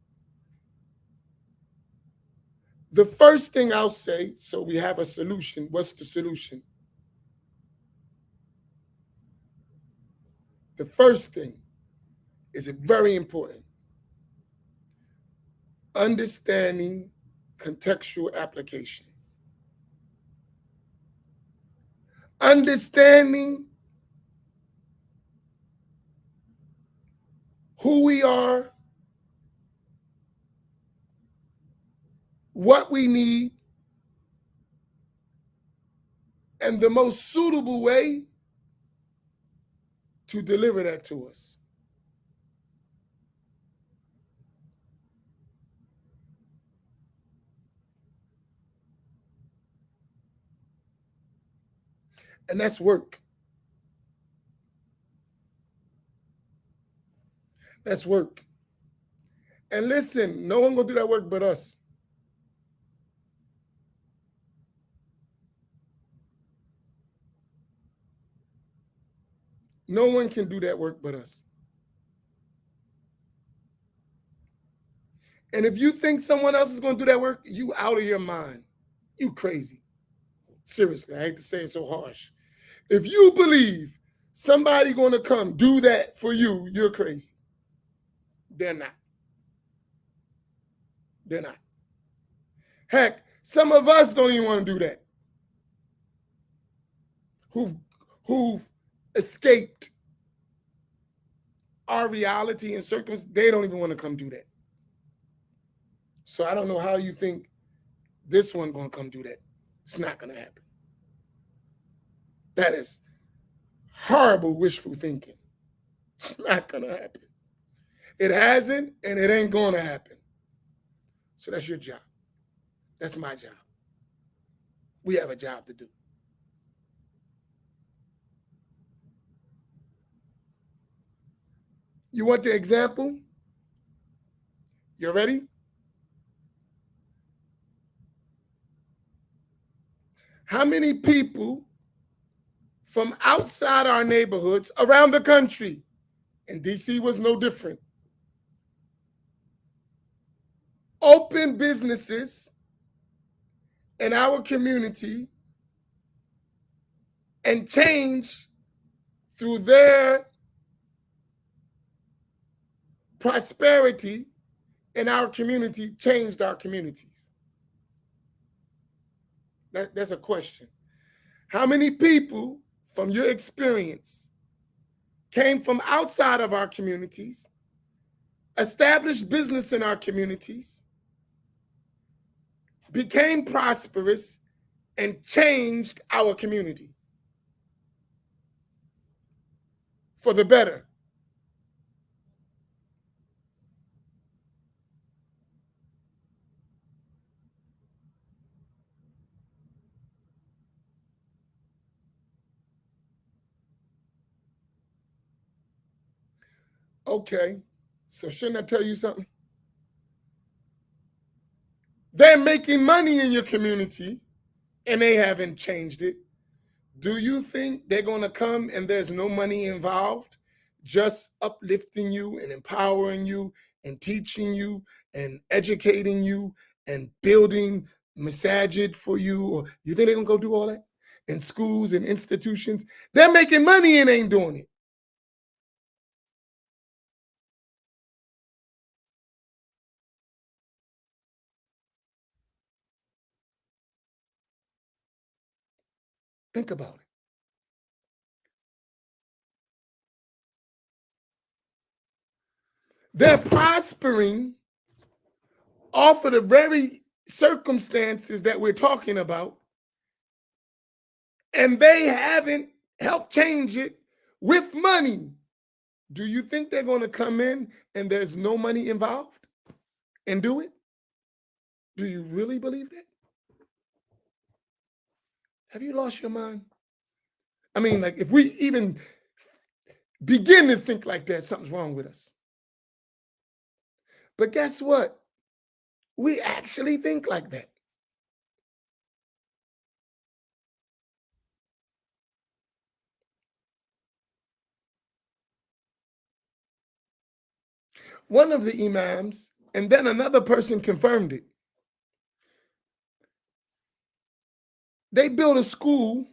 The first thing I'll say, so we have a solution. What's the solution? The first thing is very important. Understanding contextual application. Understanding who we are, what we need, and the most suitable way to deliver that to us. And that's work. That's work. And listen, no one gonna do that work but us. No one can do that work but us. And if you think someone else is gonna do that work, you out of your mind. You crazy. Seriously, I hate to say it so harsh. If you believe somebody gonna come do that for you, you're crazy. They're not. They're not. Heck, some of us don't even want to do that. Who've escaped our reality and circumstances, they don't even want to come do that. So I don't know how you think this one gonna come do that. It's not gonna happen. That is horrible wishful thinking. It's not gonna happen. It hasn't, and it ain't gonna happen. So that's your job. That's my job. We have a job to do. You want the example? You ready? How many people from outside our neighborhoods around the country, and DC was no different, open businesses in our community and change through their prosperity in our community, changed our communities? That's a question. How many people from your experience came from outside of our communities, established business in our communities, became prosperous, and changed our community for the better? Okay, so shouldn't I tell you something? They're making money in your community and they haven't changed it. Do you think they're going to come and there's no money involved, just uplifting you and empowering you and teaching you and educating you and building masajid for you? Or you think they're going to go do all that in schools and institutions? They're making money and ain't doing it. Think about it. They're prospering off of the very circumstances that we're talking about, and they haven't helped change it with money. Do you think they're going to come in and there's no money involved and do it? Do you really believe that? Have you lost your mind? I mean, like, if we even begin to think like that, something's wrong with us. But guess what? We actually think like that. One of the imams, and then another person confirmed it. They built a school,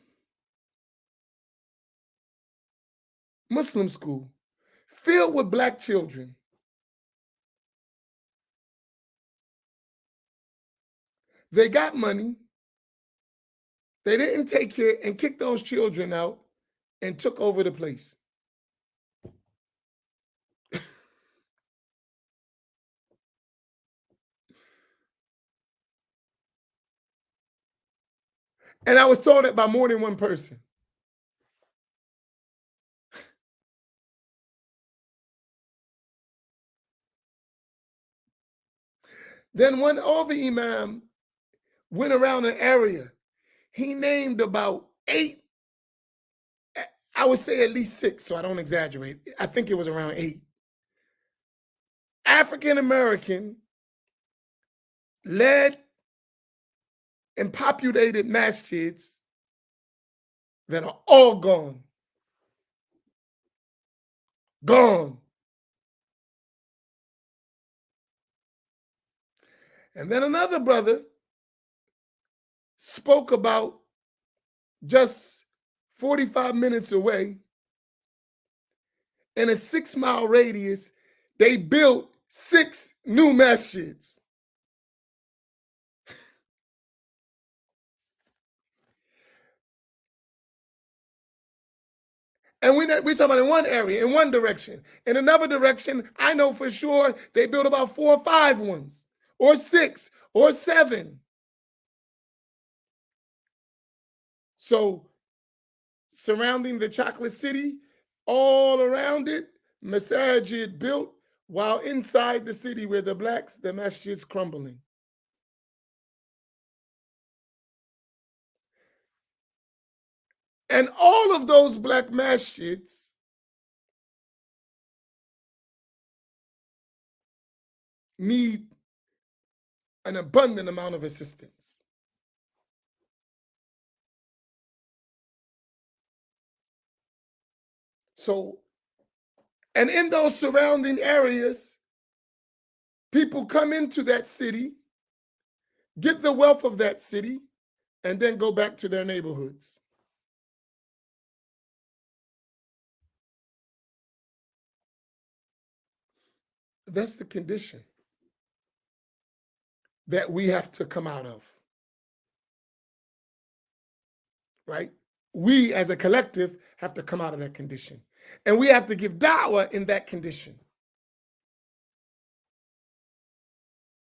Muslim school, filled with black children. They got money. They didn't take care and kick those children out and took over the place. And I was told that by more than one person. Then when all the imam went around an area, he named about 8, I would say at least 6, so I don't exaggerate. I think it was around 8 African American led and populated masjids that are all gone. Gone. And then another brother spoke about just 45 minutes away, in a 6-mile radius, they built 6 new masjids. And we're talking about in one area, in one direction. In another direction, I know for sure they built about 4 or 5 ones, or 6, or 7. So surrounding the chocolate city, all around it, masajid built, while inside the city where the blacks, the masjid's crumbling. And all of those black masjids need an abundant amount of assistance. So, and in those surrounding areas, people come into that city, get the wealth of that city, and then go back to their neighborhoods. That's the condition that we have to come out of. right? We as a collective have to come out of that condition. And we have to give da'wah in that condition.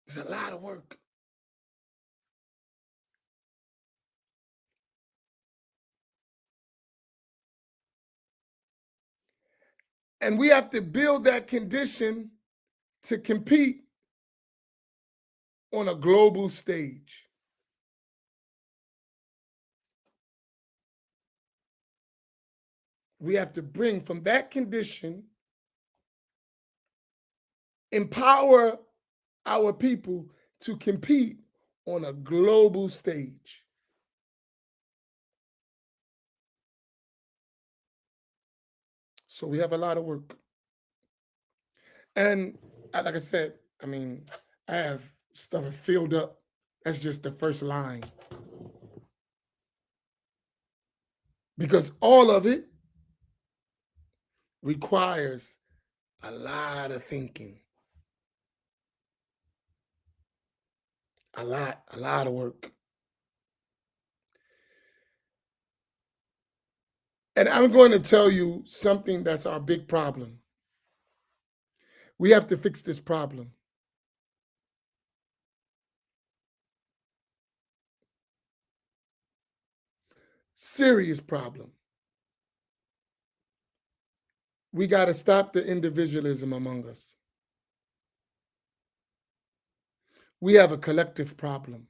There's a lot of work. And we have to build that condition to compete on a global stage. We have to bring from that condition, empower our people to compete on a global stage. So we have a lot of work. And like I said, I mean, I have stuff filled up. That's just the first line. Because all of it requires a lot of thinking. A lot of work. And I'm going to tell you something that's our big problem. We have to fix this problem. Serious problem. We got to stop the individualism among us. We have a collective problem.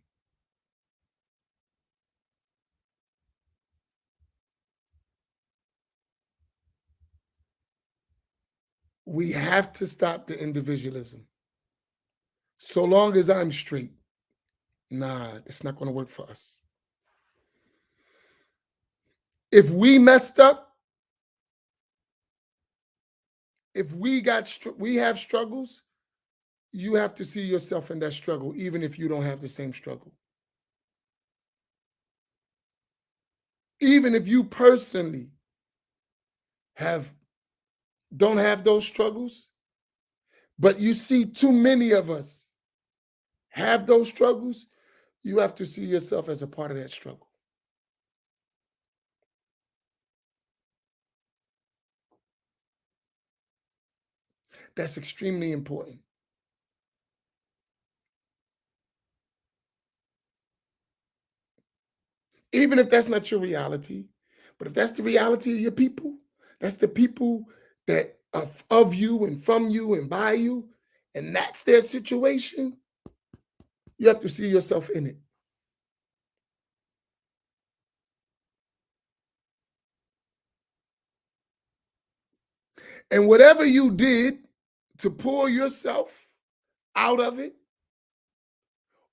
We have to stop the individualism. So long as I'm straight, nah, it's not going to work for us. If we messed up, if we have struggles, you have to see yourself in that struggle, even if you don't have the same struggle. Even if you personally don't have those struggles, but you see too many of us have those struggles, you have to see yourself as a part of that struggle. That's extremely important. Even if that's not your reality, but if that's the reality of your people, that's the people that are of you and from you and by you, and that's their situation, you have to see yourself in it. And whatever you did to pull yourself out of it,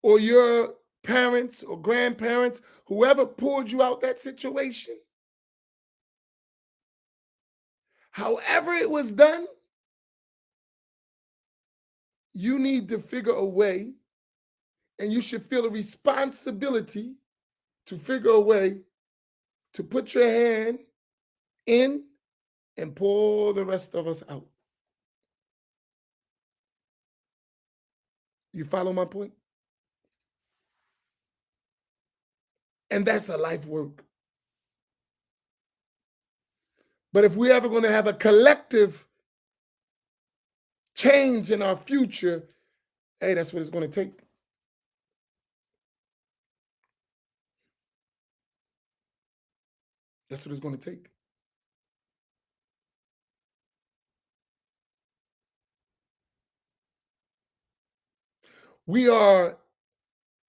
or your parents or grandparents, whoever pulled you out that situation, however it was done, you need to figure a way, and you should feel a responsibility to figure a way to put your hand in and pull the rest of us out. You follow my point? And that's a life work. But if we're ever going to have a collective change in our future, hey, that's what it's going to take. That's what it's going to take. We are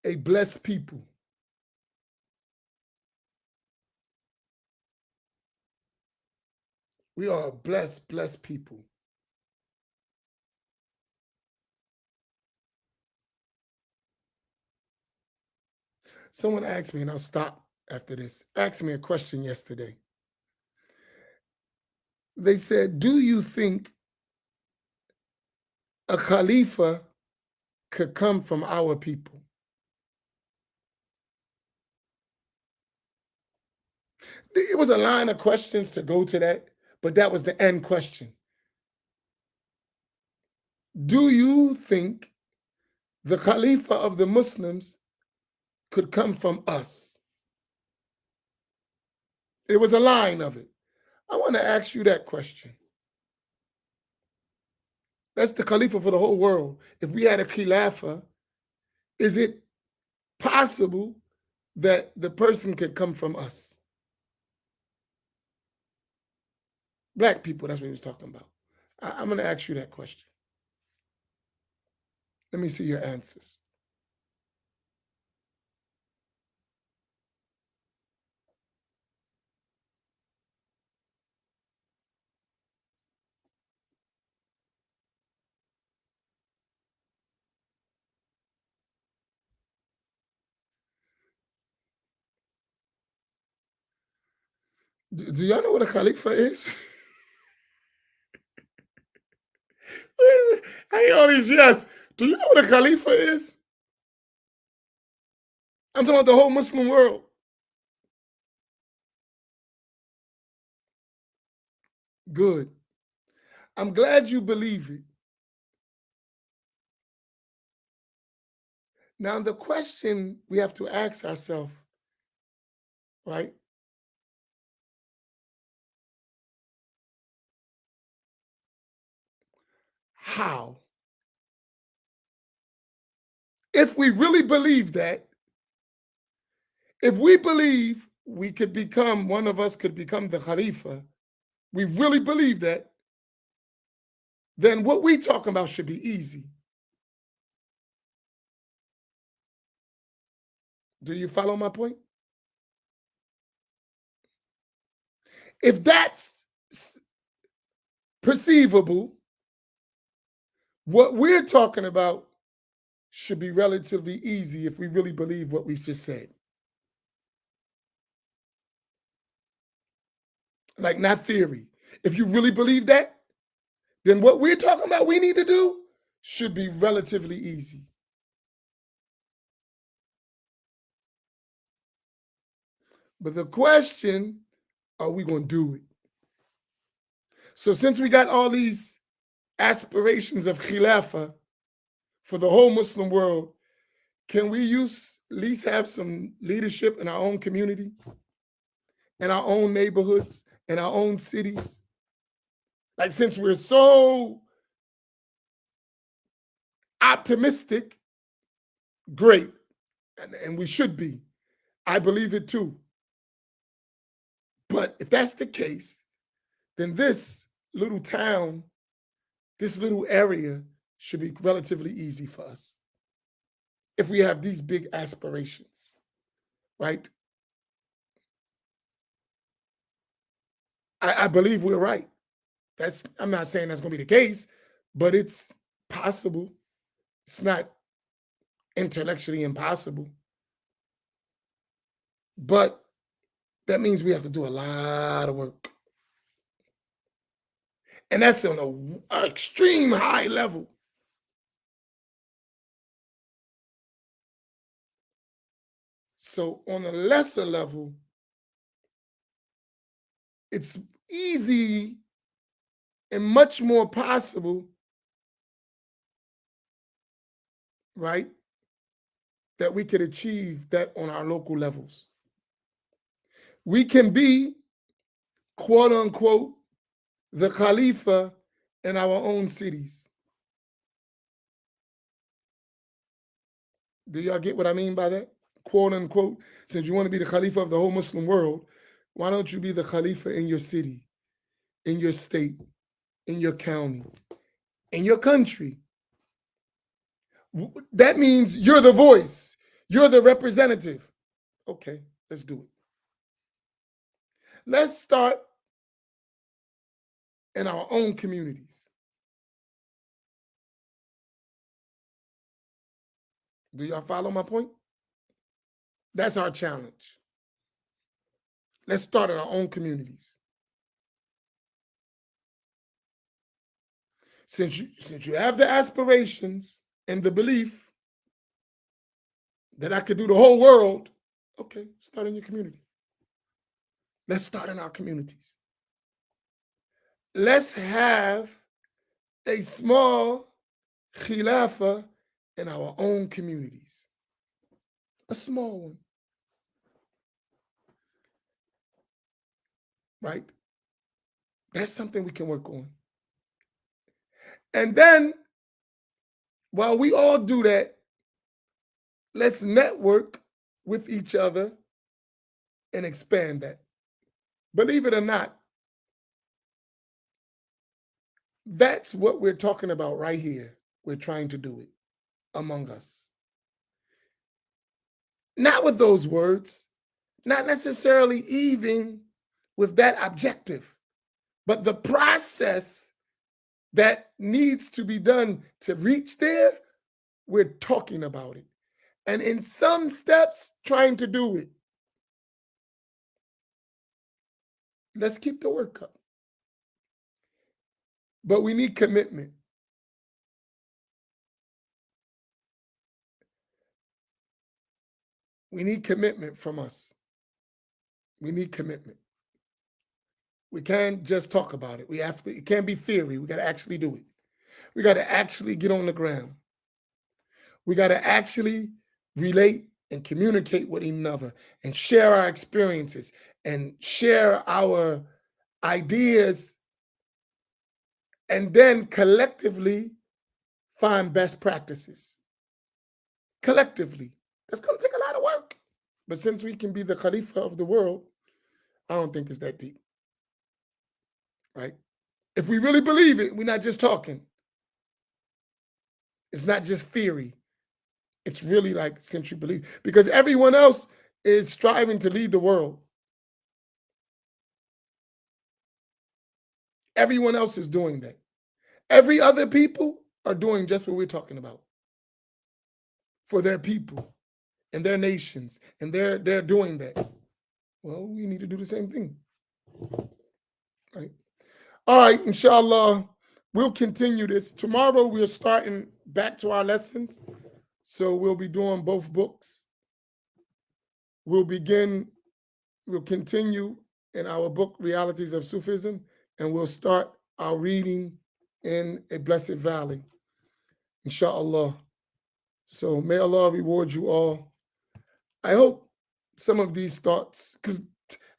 a blessed people. We are a blessed people. Someone asked me, and I'll stop after this, asked me a question yesterday. They said, do you think a Khalifa could come from our people? It was a line of questions to go to that, but that was the end question. Do you think the Khalifa of the Muslims could come from us? It was a line of it. I want to ask you that question. That's the Khalifa for the whole world. If we had a Khilafah, is it possible that the person could come from us? Black people, that's what he was talking about. I'm going to ask you that question. Let me see your answers. Do y'all know what a Khalifa is? I ain't all these yes. Do you know what a Khalifa is? I'm talking about the whole Muslim world. Good. I'm glad you believe it. Now, the question we have to ask ourselves, right? How? If we really believe that, if we believe we could become, one of us could become the Khalifa, we really believe that, then what we talking about should be easy. Do you follow my point? If that's perceivable, what we're talking about should be relatively easy if we really believe what we just said. Like, not theory. If you really believe that, then what we're talking about we need to do should be relatively easy. But the question, are we going to do it? So since we got all these aspirations of Khilafah for the whole Muslim world, can we at least have some leadership in our own community, in our own neighborhoods, in our own cities? Like, since we're so optimistic, great, and we should be. I believe it too. But if that's the case, then this little town, this little area should be relatively easy for us if we have these big aspirations, right? I believe we're right. I'm not saying that's going to be the case, but it's possible. It's not intellectually impossible. But that means we have to do a lot of work. And that's on an extreme high level. So on a lesser level, it's easy and much more possible, right, that we could achieve that on our local levels. We can be, quote unquote, the Khalifa in our own cities. Do y'all get what I mean by that? Quote unquote, since you want to be the Khalifa of the whole Muslim world, why don't you be the Khalifa in your city, in your state, in your county, in your country? That means you're the voice, you're the representative. Okay, let's do it. Let's start in our own communities. Do y'all follow my point? That's our challenge. Let's start in our own communities. Since you have the aspirations and the belief that I could do the whole world, okay, start in your community. Let's start in our communities. Let's have a small khilafah in our own communities. A small one. right? That's something we can work on. And then while we all do that, let's network with each other and expand that. Believe it or not, that's what we're talking about right here. We're trying to do it among us. Not with those words, not necessarily even with that objective, but the process that needs to be done to reach there, we're talking about it. And in some steps, trying to do it. Let's keep the work up. But we need commitment. We need commitment from us. We need commitment. We can't just talk about it. It can't be theory. We got to actually do it. We got to actually get on the ground. We got to actually relate and communicate with another and share our experiences and share our ideas, and then collectively find best practices. Collectively. That's going to take a lot of work. But since we can be the Khalifa of the world, I don't think it's that deep. Right? If we really believe it, we're not just talking. It's not just theory. It's really like, since you believe, because everyone else is striving to lead the world. Everyone else is doing that. Every other people are doing just what we're talking about for their people and their nations, and they're doing that. Well, we need to do the same thing. Right? All right, inshallah, we'll continue this. Tomorrow we're starting back to our lessons. So we'll be doing both books. We'll continue in our book, Realities of Sufism, and we'll start our reading in A Blessed Valley, inshallah. So may Allah reward you all. I hope some of these thoughts, because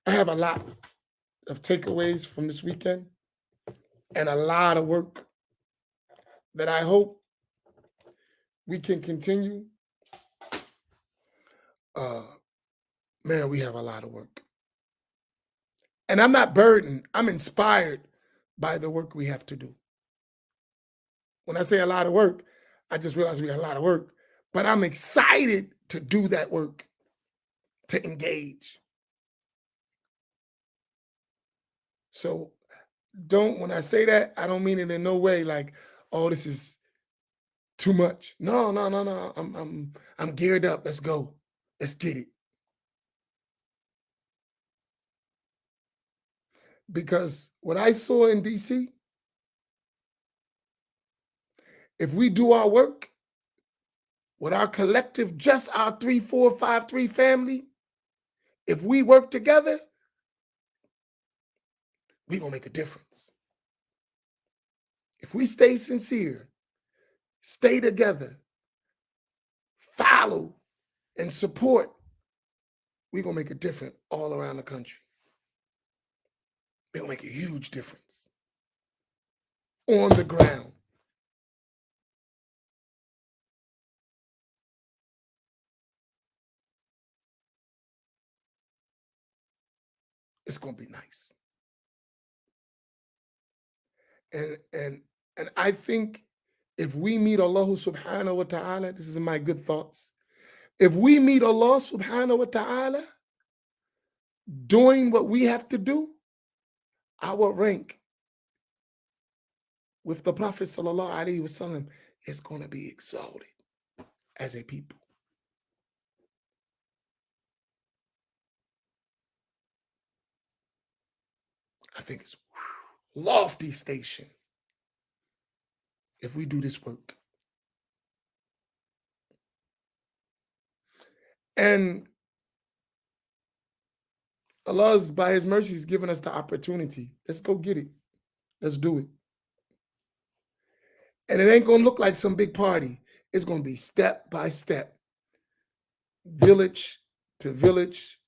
I have a lot of takeaways from this weekend and a lot of work that I hope we can continue. Man, we have a lot of work. And I'm not burdened. I'm inspired by the work we have to do. When I say a lot of work, I just realized we got a lot of work. But I'm excited to do that work, to engage. So when I say that, I don't mean it in no way like, oh, this is too much. No. I'm geared up. Let's go. Let's get it. Because what I saw in DC, if we do our work with our collective, just our 3, 4, 5, 3 family, if we work together, we're going to make a difference. If we stay sincere, stay together, follow, and support, we're going to make a difference all around the country. We're going to make a huge difference on the ground. It's going to be nice. And I think if we meet Allah subhanahu wa ta'ala, this is my good thoughts. If we meet Allah subhanahu wa ta'ala doing what we have to do, our rank with the Prophet sallallahu alaihi wasallam is going to be exalted as a people. I think it's lofty station if we do this work. And Allah's, by his mercy, has given us the opportunity. Let's go get it. Let's do it. And it ain't going to look like some big party. It's going to be step by step, village to village,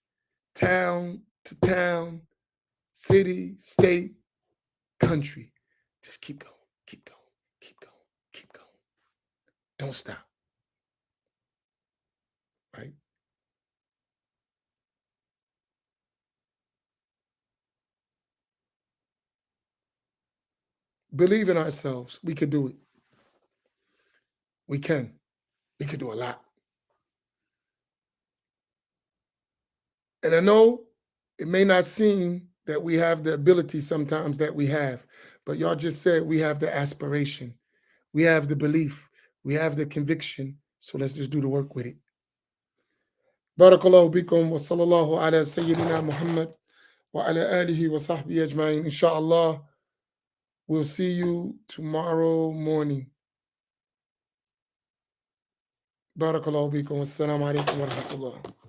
town to town, city, state, country. Just keep going, keep going, keep going, keep going. Don't stop. Right? Believe in ourselves. We could do it. We can. We could do a lot. And I know it may not seem that we have the ability sometimes that we have, but y'all just said we have the aspiration, we have the belief, we have the conviction. So let's just do the work with it. Barakallahu bikum wa sallallahu ala Sayyidina Muhammad wa ala alihi wa sahbihi ajma'in. Inshallah, we'll see you tomorrow morning. Barakallahu bikum. Assalamu alaikum wa rahmatullah.